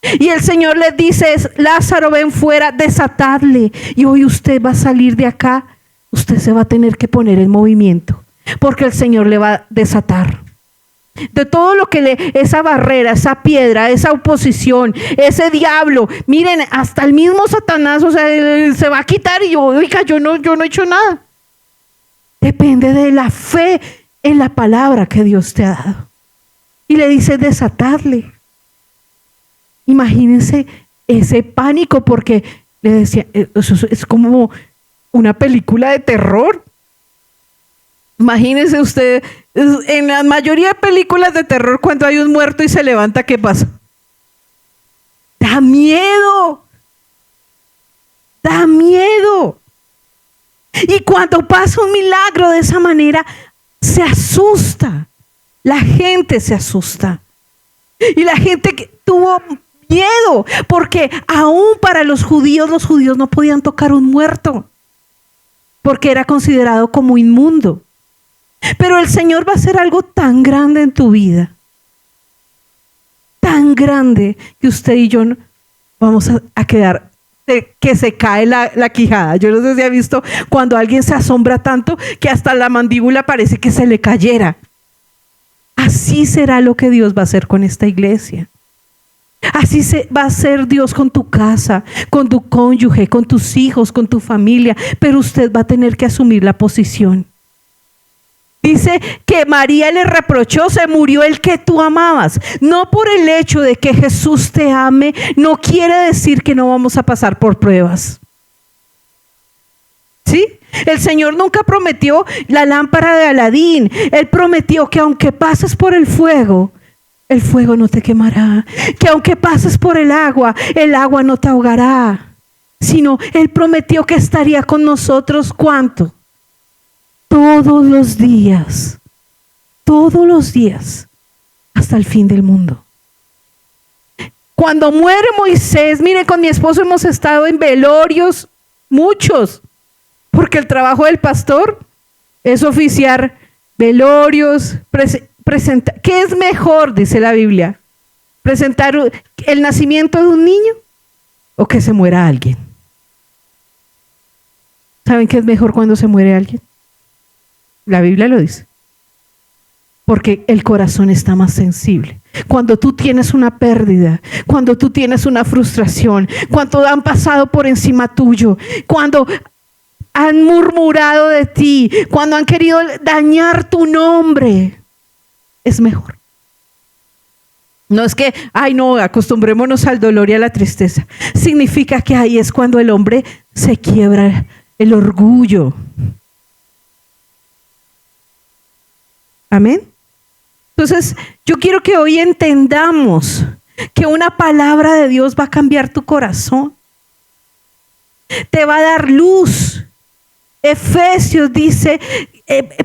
Y el Señor les dice, Lázaro, ven fuera, desatadle. Y hoy usted va a salir de acá, usted se va a tener que poner en movimiento, porque el Señor le va a desatar. De todo lo que esa barrera, esa piedra, esa oposición, ese diablo, miren, hasta el mismo Satanás, se va a quitar y yo no he hecho nada. Depende de la fe en la palabra que Dios te ha dado. y le dice desatadle. Imagínense ese pánico, porque le decía, eso es como una película de terror. Imagínense usted, en la mayoría de películas de terror, cuando hay un muerto y se levanta, ¿qué pasa? Da miedo. Da miedo. Y cuando pasa un milagro de esa manera, se asusta. La gente se asusta. Y la gente que tuvo miedo, porque aún para los judíos no podían tocar un muerto, porque era considerado como inmundo. Pero el Señor va a hacer algo tan grande en tu vida, tan grande, que usted y yo vamos a quedar que se cae la quijada. Yo no sé si ha visto cuando alguien se asombra tanto que hasta la mandíbula parece que se le cayera. Así será lo que Dios va a hacer con esta iglesia. Así va a ser Dios con tu casa, con tu cónyuge, con tus hijos, con tu familia. Pero usted va a tener que asumir la posición. Dice que María le reprochó, se murió el que tú amabas. No por el hecho de que Jesús te ame, no quiere decir que no vamos a pasar por pruebas. ¿Sí? El Señor nunca prometió la lámpara de Aladín. Él prometió que aunque pases por el fuego no te quemará. Que aunque pases por el agua no te ahogará. Sino Él prometió que estaría con nosotros, ¿cuánto? Todos los días, hasta el fin del mundo. Cuando muere Moisés, mire, con mi esposo hemos estado en velorios, muchos, porque el trabajo del pastor es oficiar velorios, presentar. ¿Qué es mejor, dice la Biblia? ¿Presentar el nacimiento de un niño o que se muera alguien? ¿Saben qué es mejor cuando se muere alguien? La Biblia lo dice. Porque el corazón está más sensible. Cuando tú tienes una pérdida, cuando tú tienes una frustración, cuando han pasado por encima tuyo, cuando han murmurado de ti, cuando han querido dañar tu nombre, es mejor. No es que, no, acostumbrémonos al dolor y a la tristeza. Significa que ahí es cuando el hombre se quiebra el orgullo. Amén. Entonces, yo quiero que hoy entendamos que una palabra de Dios va a cambiar tu corazón. Te va a dar luz. Efesios dice,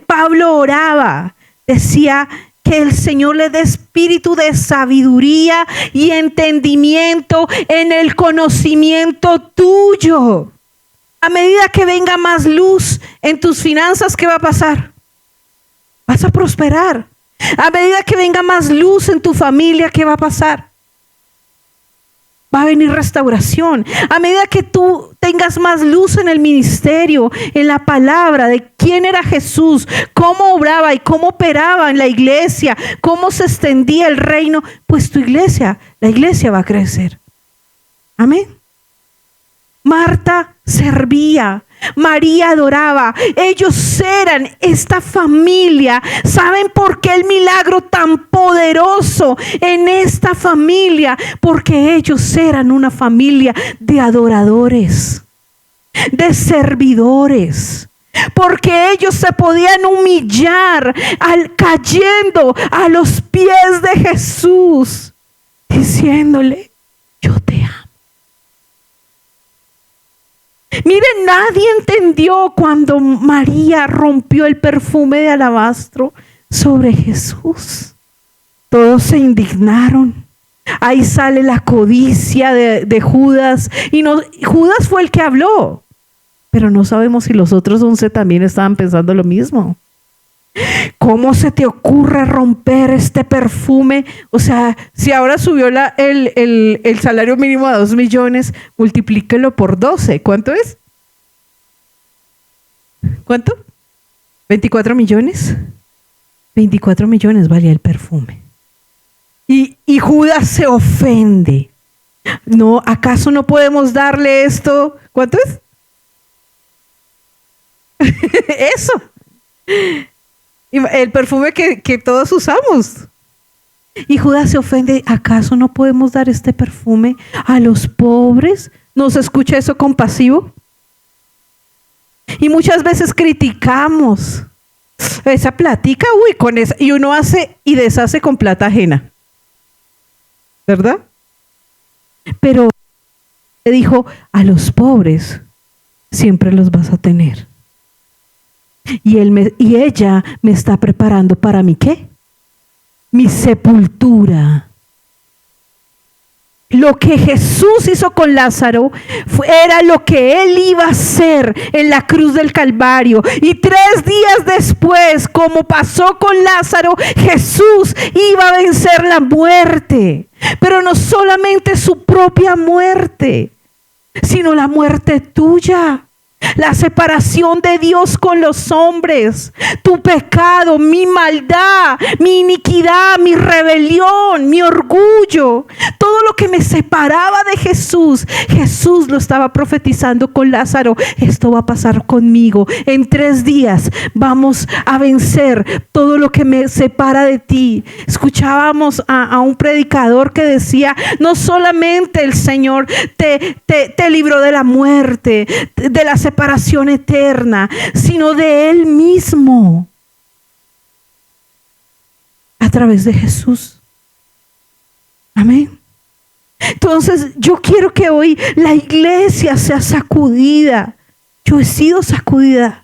Pablo oraba, decía que el Señor le dé espíritu de sabiduría y entendimiento en el conocimiento tuyo. A medida que venga más luz en tus finanzas, ¿qué va a pasar? Vas a prosperar. A medida que venga más luz en tu familia, ¿qué va a pasar? Va a venir restauración. A medida que tú tengas más luz en el ministerio, en la palabra de quién era Jesús, cómo obraba y cómo operaba en la iglesia, cómo se extendía el reino, pues la iglesia va a crecer. Amén. Marta servía, María adoraba, ellos eran esta familia. ¿Saben por qué el milagro tan poderoso en esta familia? Porque ellos eran una familia de adoradores, de servidores. Porque ellos se podían humillar cayendo a los pies de Jesús, diciéndole, yo te amo. Miren, nadie entendió cuando María rompió el perfume de alabastro sobre Jesús. Todos se indignaron. Ahí sale la codicia de Judas. Judas fue el que habló. Pero no sabemos si los otros 11 también estaban pensando lo mismo. ¿Cómo se te ocurre romper este perfume? O sea, si ahora subió el salario mínimo a 2 millones, multiplíquelo por 12. ¿Cuánto es? ¿Cuánto? ¿24 millones? 24 millones valía el perfume. Y Judas se ofende. No, ¿acaso no podemos darle esto? ¿Cuánto es? Eso. El perfume que todos usamos. Y Judas se ofende, ¿acaso no podemos dar este perfume a los pobres? ¿No se escucha eso compasivo? Y muchas veces criticamos esa platica, uy, con esa, y uno hace y deshace con plata ajena, ¿verdad? Pero le dijo, a los pobres siempre los vas a tener. Y ella me está preparando para mi ¿qué? Mi sepultura. Lo que Jesús hizo con Lázaro era lo que él iba a hacer en la cruz del Calvario. Y 3 días después, como pasó con Lázaro, Jesús iba a vencer la muerte. Pero no solamente su propia muerte, sino la muerte tuya. La separación de Dios con los hombres, tu pecado, mi maldad, mi iniquidad, mi rebelión, mi orgullo, todo lo que me separaba de Jesús, Jesús lo estaba profetizando con Lázaro. Esto va a pasar conmigo. En 3 días vamos a vencer todo lo que me separa de ti. Escuchábamos a un predicador que decía, no solamente el Señor te libró de la muerte, de la separación eterna, sino de Él mismo a través de Jesús. Amén. Entonces yo quiero que hoy la iglesia sea sacudida. Yo he sido sacudida.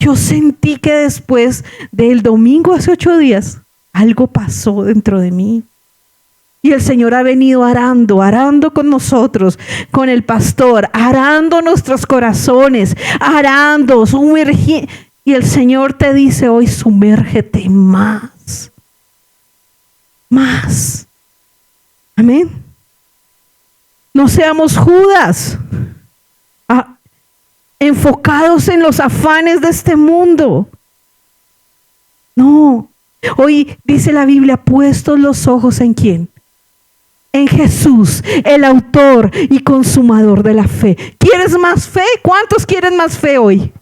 Yo sentí que después del domingo hace 8 días algo pasó dentro de mí. Y el Señor ha venido arando con nosotros, con el pastor, arando nuestros corazones, arando, sumergiendo. Y el Señor te dice hoy, sumérgete más. Más. Amén. No seamos Judas, enfocados en los afanes de este mundo. No. Hoy dice la Biblia, puestos los ojos ¿en quién? En Jesús, el autor y consumador de la fe. ¿Quieres más fe? ¿Cuántos quieren más fe hoy?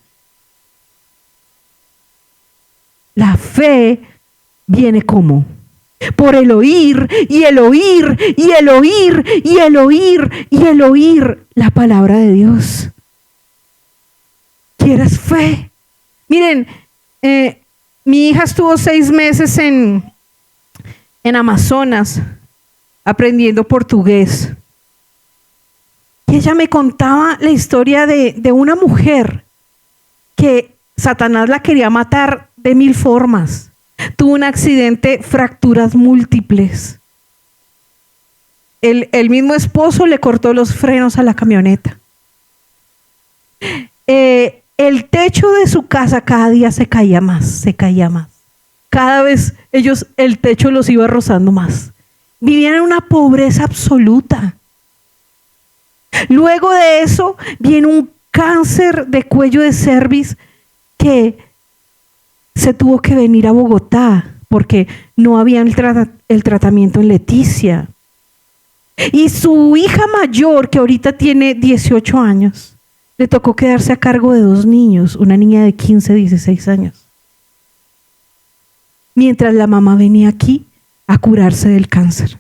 La fe viene ¿cómo? Por el oír y el oír y el oír y el oír y el oír la palabra de Dios. ¿Quieres fe? Miren, mi hija estuvo 6 meses en Amazonas aprendiendo portugués. Y ella me contaba la historia de una mujer que Satanás la quería matar de 1000 formas. Tuvo un accidente, fracturas múltiples. El mismo esposo le cortó los frenos a la camioneta. El techo de su casa cada día se caía más. Cada vez el techo los iba rozando más. Vivían en una pobreza absoluta. Luego de eso viene un cáncer de cuello de cervix que se tuvo que venir a Bogotá porque no había el tratamiento en Leticia. Y su hija mayor, que ahorita tiene 18 años, le tocó quedarse a cargo de 2 niños, una niña de 15, 16 años. Mientras la mamá venía aquí a curarse del cáncer.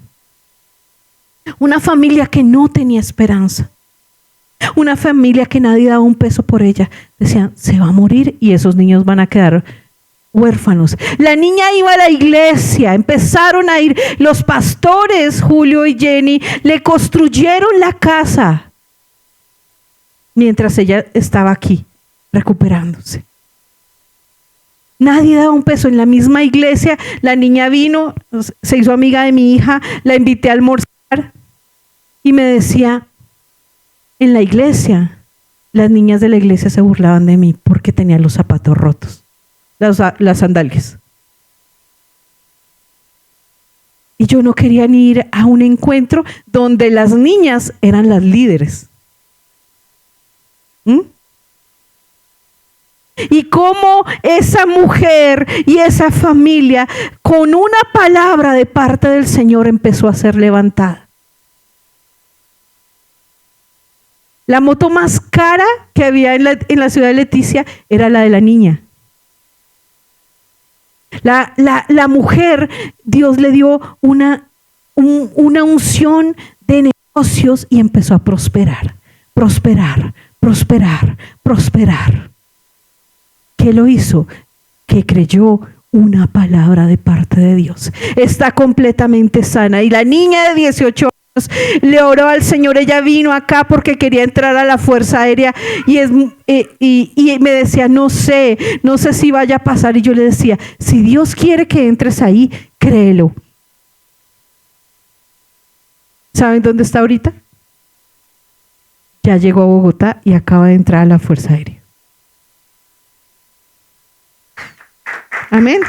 Una familia que no tenía esperanza. Una familia que nadie daba un peso por ella. Decían, se va a morir y esos niños van a quedar huérfanos. La niña iba a la iglesia, empezaron a ir. Los pastores, Julio y Jenny, le construyeron la casa mientras ella estaba aquí recuperándose. Nadie daba un peso. En la misma iglesia, la niña vino, se hizo amiga de mi hija, la invité a almorzar y me decía, en la iglesia, las niñas de la iglesia se burlaban de mí porque tenía los zapatos rotos, las sandalias. Y yo no quería ni ir a un encuentro donde las niñas eran las líderes. Y cómo esa mujer y esa familia con una palabra de parte del Señor empezó a ser levantada. La moto más cara que había en la ciudad de Leticia era la de la niña. La mujer, Dios le dio una unción de negocios y empezó a prosperar, prosperar, prosperar, prosperar. ¿Qué lo hizo? Que creyó una palabra de parte de Dios. Está completamente sana. Y la niña de 18 años le oró al Señor. Ella vino acá porque quería entrar a la Fuerza Aérea y me decía, no sé si vaya a pasar. Y yo le decía, si Dios quiere que entres ahí, créelo. ¿Saben dónde está ahorita? Ya llegó a Bogotá y acaba de entrar a la Fuerza Aérea. Amén.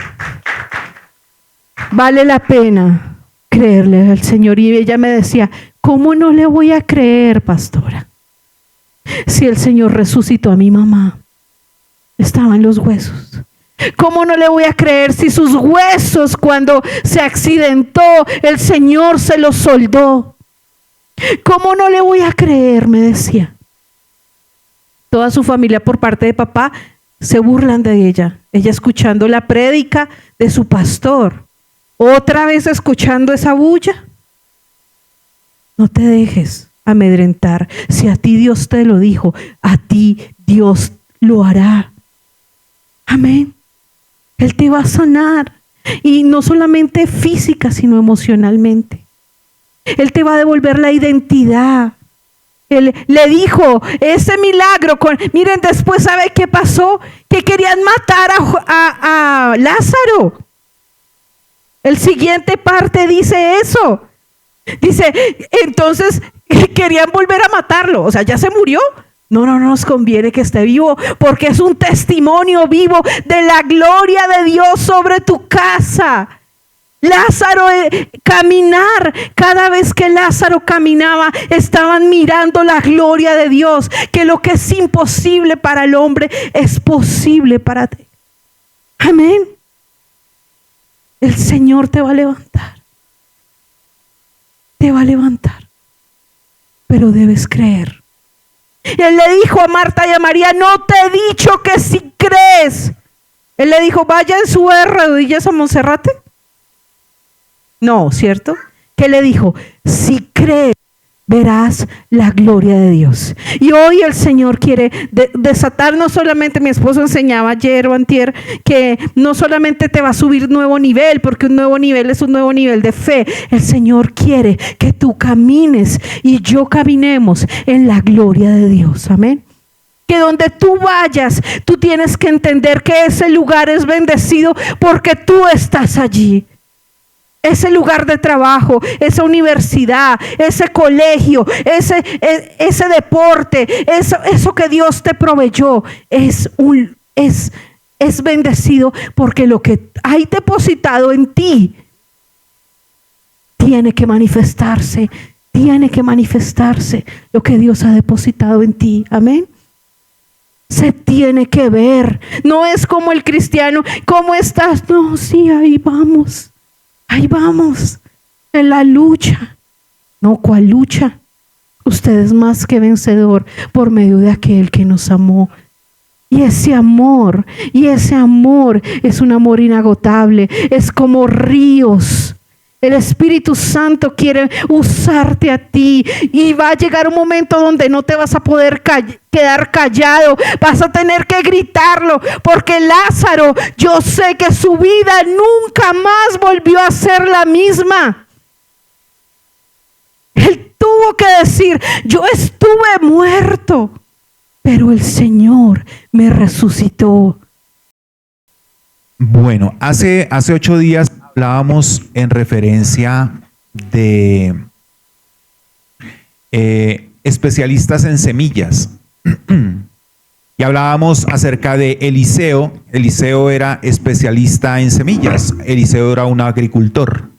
Vale la pena creerle al Señor. Y ella me decía, ¿cómo no le voy a creer, pastora? Si el Señor resucitó a mi mamá, estaba en los huesos. ¿Cómo no le voy a creer si sus huesos cuando se accidentó, el Señor se los soldó? ¿Cómo no le voy a creer? Me decía. Toda su familia por parte de papá se burlan de ella. Ella escuchando la prédica de su pastor. Otra vez escuchando esa bulla. No te dejes amedrentar. Si a ti Dios te lo dijo, a ti Dios lo hará. Amén. Él te va a sanar. Y no solamente física, sino emocionalmente. Él te va a devolver la identidad. Él le dijo ese milagro. Miren, después, ¿sabe qué pasó? Que querían matar a Lázaro. El siguiente parte dice eso. Dice, entonces querían volver a matarlo. O sea, ¿ya se murió? No nos conviene que esté vivo, porque es un testimonio vivo de la gloria de Dios sobre tu casa. Lázaro, caminar, cada vez que Lázaro caminaba, estaban mirando la gloria de Dios, que lo que es imposible para el hombre es posible para ti. Amén. El Señor te va a levantar. Te va a levantar. Pero debes creer. Él le dijo a Marta y a María, no te he dicho que si crees. Él le dijo, vayan, suban rodillas a Monserrate. No, ¿cierto? ¿Qué le dijo? Si crees, verás la gloria de Dios. Y hoy el Señor quiere desatar, no solamente, mi esposo enseñaba ayer o antier, que no solamente te va a subir nuevo nivel, porque un nuevo nivel es un nuevo nivel de fe. El Señor quiere que tú camines y yo caminemos en la gloria de Dios. Amén. Que donde tú vayas, tú tienes que entender que ese lugar es bendecido porque tú estás allí. Ese lugar de trabajo, esa universidad, ese colegio, ese deporte, eso que Dios te proveyó es bendecido porque lo que hay depositado en ti tiene que manifestarse lo que Dios ha depositado en ti. Amén. Se tiene que ver. No es como el cristiano, ¿cómo estás? No, sí, ahí vamos en la lucha. No, ¿cuál lucha? Usted es más que vencedor por medio de aquel que nos amó. Y ese amor es un amor inagotable, es como ríos. El Espíritu Santo quiere usarte a ti y va a llegar un momento donde no te vas a poder quedar callado, vas a tener que gritarlo, porque Lázaro, yo sé que su vida nunca más volvió a ser la misma. Él tuvo que decir, yo estuve muerto, pero el Señor me resucitó. Bueno, hace 8 días hablábamos en referencia de especialistas en semillas y hablábamos acerca de Eliseo. Eliseo era especialista en semillas. Eliseo era un agricultor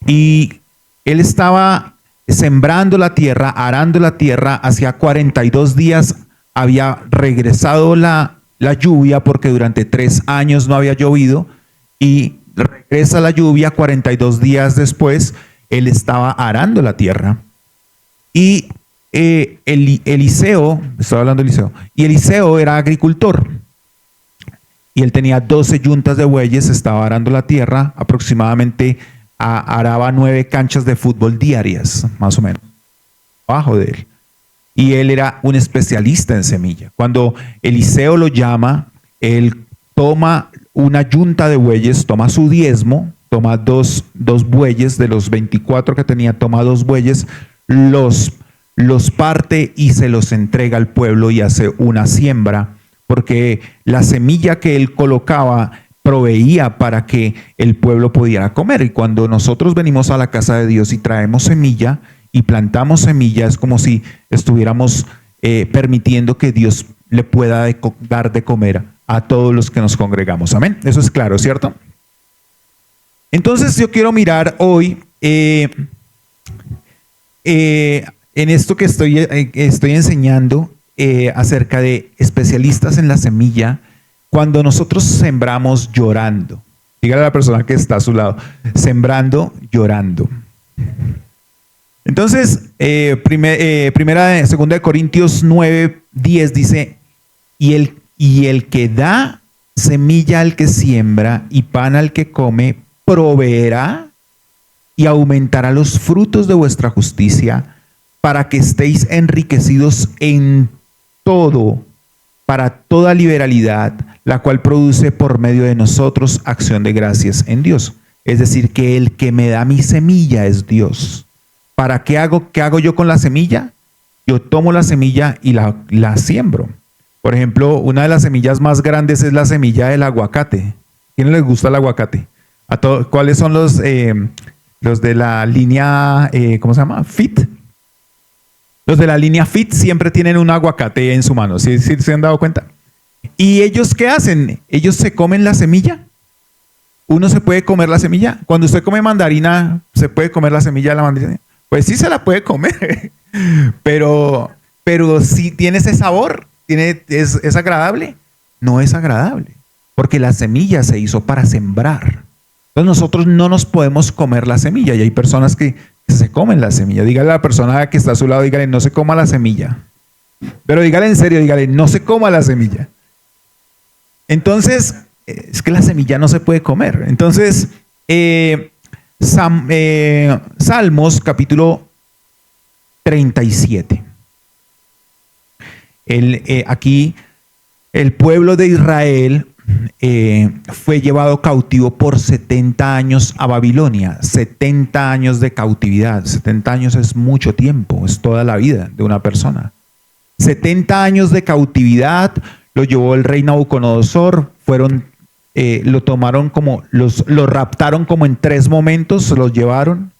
y él estaba sembrando la tierra, arando la tierra. Hacía 42 días había regresado la lluvia porque durante 3 años no había llovido, y regresa la lluvia 42 días después. Él estaba arando la tierra y Eliseo, estoy hablando de Eliseo, y Eliseo era agricultor y él tenía 12 yuntas de bueyes, estaba arando la tierra, aproximadamente araba 9 canchas de fútbol diarias, más o menos, abajo de él. Y él era un especialista en semilla. Cuando Eliseo lo llama, él toma una yunta de bueyes, toma su diezmo, toma dos bueyes de los 24 que tenía, toma 2 bueyes, los parte y se los entrega al pueblo y hace una siembra, porque la semilla que él colocaba proveía para que el pueblo pudiera comer. Y cuando nosotros venimos a la casa de Dios y traemos semilla y plantamos semilla, es como si estuviéramos permitiendo que Dios le pueda dar de comer a todos los que nos congregamos. Amén. Eso es claro, ¿cierto? Entonces yo quiero mirar hoy en esto que estoy enseñando acerca de especialistas en la semilla, cuando nosotros sembramos llorando. Dígale a la persona que está a su lado, sembrando llorando. Entonces, segunda de Corintios 9:10 dice, y el que da semilla al que siembra y pan al que come, proveerá y aumentará los frutos de vuestra justicia, para que estéis enriquecidos en todo, para toda liberalidad, la cual produce por medio de nosotros acción de gracias en Dios. Es decir, que el que me da mi semilla es Dios. ¿Para qué hago yo con la semilla? Yo tomo la semilla y la siembro. Por ejemplo, una de las semillas más grandes es la semilla del aguacate. ¿Quién les gusta el aguacate? ¿Cuáles son los de la línea, ¿cómo se llama? Fit. Los de la línea Fit siempre tienen un aguacate en su mano. ¿Sí se han dado cuenta? ¿Y ellos qué hacen? Ellos se comen la semilla. ¿Uno se puede comer la semilla? Cuando usted come mandarina, ¿se puede comer la semilla de la mandarina? Pues sí se la puede comer, pero si tiene ese sabor, es agradable. No es agradable, porque la semilla se hizo para sembrar. Entonces nosotros no nos podemos comer la semilla, y hay personas que se comen la semilla. Dígale a la persona que está a su lado, dígale, no se coma la semilla. Pero dígale en serio, dígale, no se coma la semilla. Entonces, es que la semilla no se puede comer. Entonces, Salmos capítulo 37. Aquí el pueblo de Israel fue llevado cautivo por 70 años a Babilonia. 70 años de cautividad. 70 años es mucho tiempo, es toda la vida de una persona. 70 años de cautividad lo llevó el rey Nabucodonosor. Lo tomaron lo raptaron como en 3 momentos, se los llevaron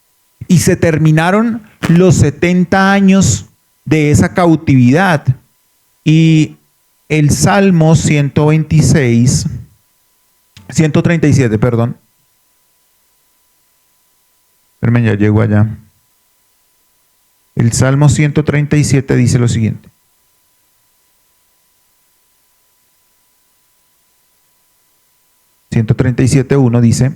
y se terminaron los 70 años de esa cautividad. Y el Salmo 137, perdón. Espérame, ya llego allá. El Salmo 137 dice lo siguiente. (137:1) dice: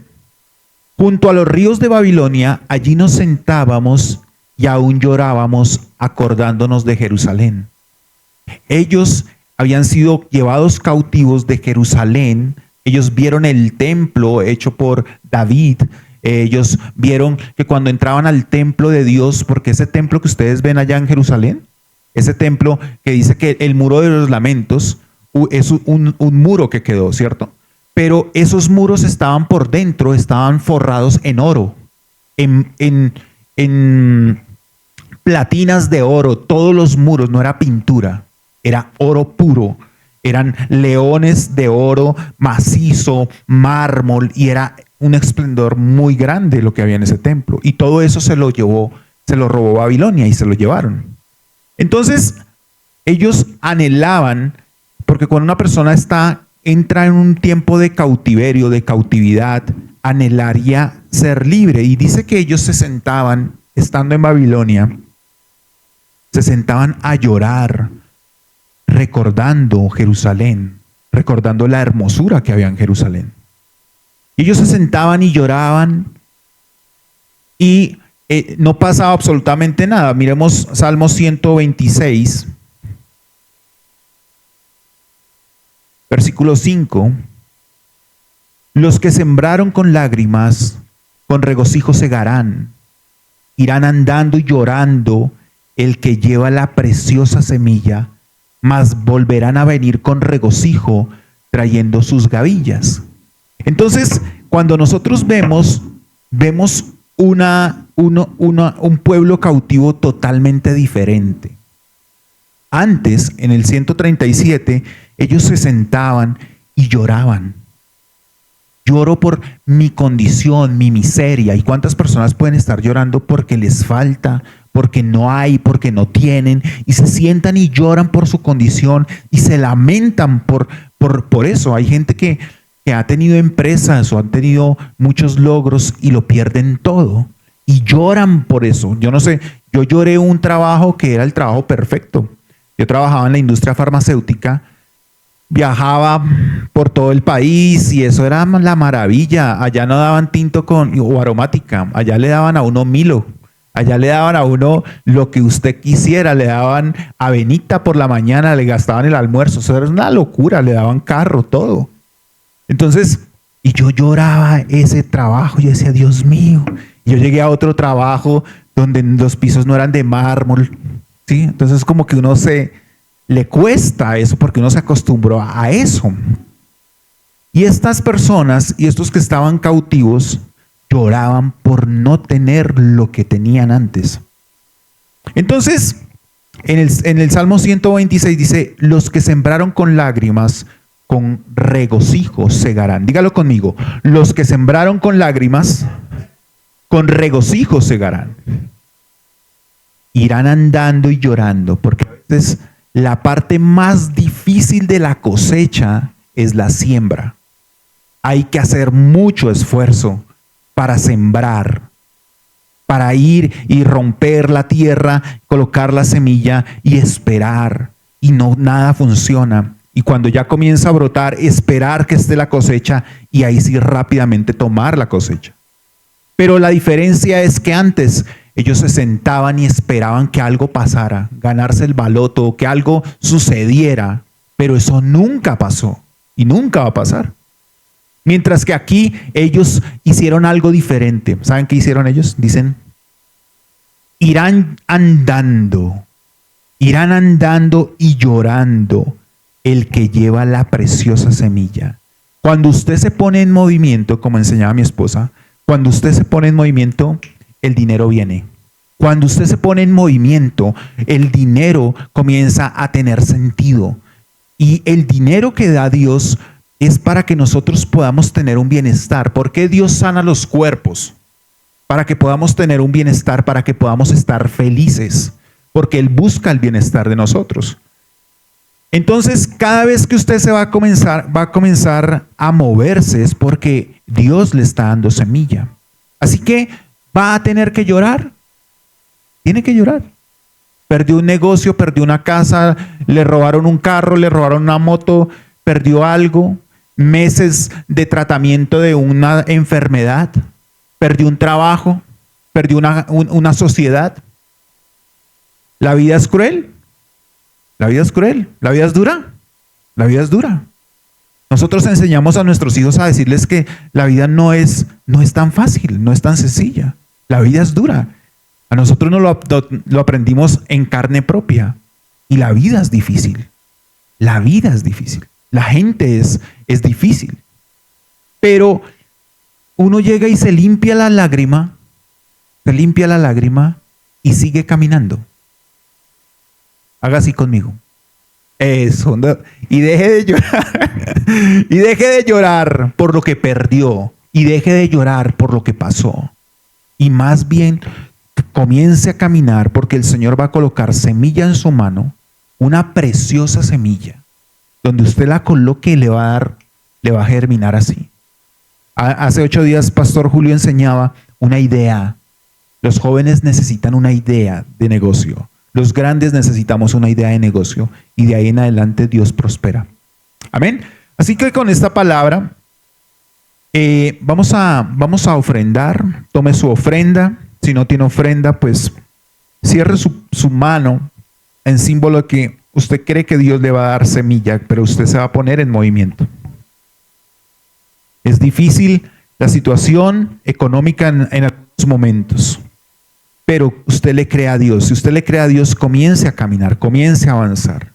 junto a los ríos de Babilonia, allí nos sentábamos y aún llorábamos acordándonos de Jerusalén. Ellos habían sido llevados cautivos de Jerusalén. Ellos vieron el templo hecho por David. Ellos vieron que cuando entraban al templo de Dios, porque ese templo que ustedes ven allá en Jerusalén, ese templo que dice que el muro de los lamentos es un muro que quedó, ¿cierto? Pero esos muros estaban por dentro, estaban forrados en oro, en platinas de oro. Todos los muros, no era pintura, era oro puro. Eran leones de oro macizo, mármol, y era un esplendor muy grande lo que había en ese templo. Y todo eso se lo robó Babilonia y se lo llevaron. Entonces, ellos anhelaban, porque cuando una persona entra en un tiempo de cautiverio, de cautividad, anhelaría ser libre. Y dice que ellos se sentaban, estando en Babilonia, se sentaban a llorar, recordando Jerusalén, recordando la hermosura que había en Jerusalén. Ellos se sentaban y lloraban y no pasaba absolutamente nada. Miremos Salmo 126, versículo 5. Los que sembraron con lágrimas, con regocijo segarán. Irán andando y llorando el que lleva la preciosa semilla, mas volverán a venir con regocijo trayendo sus gavillas. Entonces, cuando nosotros vemos un pueblo cautivo totalmente diferente. Antes, en el 137, ellos se sentaban y lloraban. Lloro por mi condición, mi miseria. ¿Y cuántas personas pueden estar llorando porque les falta, porque no hay, porque no tienen? Y se sientan y lloran por su condición y se lamentan por eso. Hay gente que ha tenido empresas o han tenido muchos logros y lo pierden todo. Y lloran por eso. Yo no sé, yo lloré un trabajo que era el trabajo perfecto. Yo trabajaba en la industria farmacéutica, viajaba por todo el país y eso era la maravilla. Allá no daban tinto o aromática, allá le daban a uno Milo, allá le daban a uno lo que usted quisiera, le daban avenita por la mañana, le gastaban el almuerzo, eso era una locura, le daban carro, todo. Entonces, y yo lloraba ese trabajo, yo decía, Dios mío. Yo llegué a otro trabajo donde los pisos no eran de mármol, ¿sí? Entonces como que uno le cuesta eso porque uno se acostumbró a eso. Y estas personas y estos que estaban cautivos lloraban por no tener lo que tenían antes. Entonces, en el Salmo 126 dice, los que sembraron con lágrimas, con regocijo segarán. Dígalo conmigo, los que sembraron con lágrimas, con regocijo segarán. Irán andando y llorando, porque a veces la parte más difícil de la cosecha es la siembra. Hay que hacer mucho esfuerzo para sembrar, para ir y romper la tierra, colocar la semilla y esperar. Y no, nada funciona. Y cuando ya comienza a brotar, esperar que esté la cosecha y ahí sí rápidamente tomar la cosecha. Pero la diferencia es que antes ellos se sentaban y esperaban que algo pasara, ganarse el baloto, que algo sucediera, pero eso nunca pasó y nunca va a pasar. Mientras que aquí ellos hicieron algo diferente. ¿Saben qué hicieron ellos? Dicen, irán andando y llorando el que lleva la preciosa semilla. Cuando usted se pone en movimiento, como enseñaba mi esposa, cuando usted se pone en movimiento, el dinero viene. Cuando usted se pone en movimiento, el dinero comienza a tener sentido. Y el dinero que da Dios es para que nosotros podamos tener un bienestar. ¿Por qué Dios sana los cuerpos? Para que podamos tener un bienestar, para que podamos estar felices. Porque Él busca el bienestar de nosotros. Entonces, cada vez que usted va a comenzar a moverse es porque Dios le está dando semilla. Así que va a tener que llorar. Tiene que llorar. Perdió un negocio, perdió una casa, le robaron un carro, le robaron una moto, perdió algo, meses de tratamiento de una enfermedad, perdió un trabajo, perdió una sociedad. La vida es cruel. La vida es cruel, la vida es dura, la vida es dura. Nosotros enseñamos a nuestros hijos a decirles que la vida no es tan fácil, no es tan sencilla. La vida es dura. A nosotros nos lo aprendimos en carne propia. Y la vida es difícil. La vida es difícil. La gente es difícil. Pero uno llega y se limpia la lágrima y sigue caminando. Haga así conmigo. Eso. Y deje de llorar. Y deje de llorar por lo que perdió. Y deje de llorar por lo que pasó. Y más bien comience a caminar porque el Señor va a colocar semilla en su mano. Una preciosa semilla. Donde usted la coloque y le va a germinar así. Hace 8 días Pastor Julio enseñaba una idea. Los jóvenes necesitan una idea de negocio. Los grandes necesitamos una idea de negocio y de ahí en adelante Dios prospera. Amén. Así que con esta palabra vamos a ofrendar. Tome su ofrenda. Si no tiene ofrenda, pues cierre su mano en símbolo que usted cree que Dios le va a dar semilla, pero usted se va a poner en movimiento. Es difícil la situación económica en algunos momentos, pero usted le cree a Dios. Si usted le cree a Dios, comience a caminar, comience a avanzar.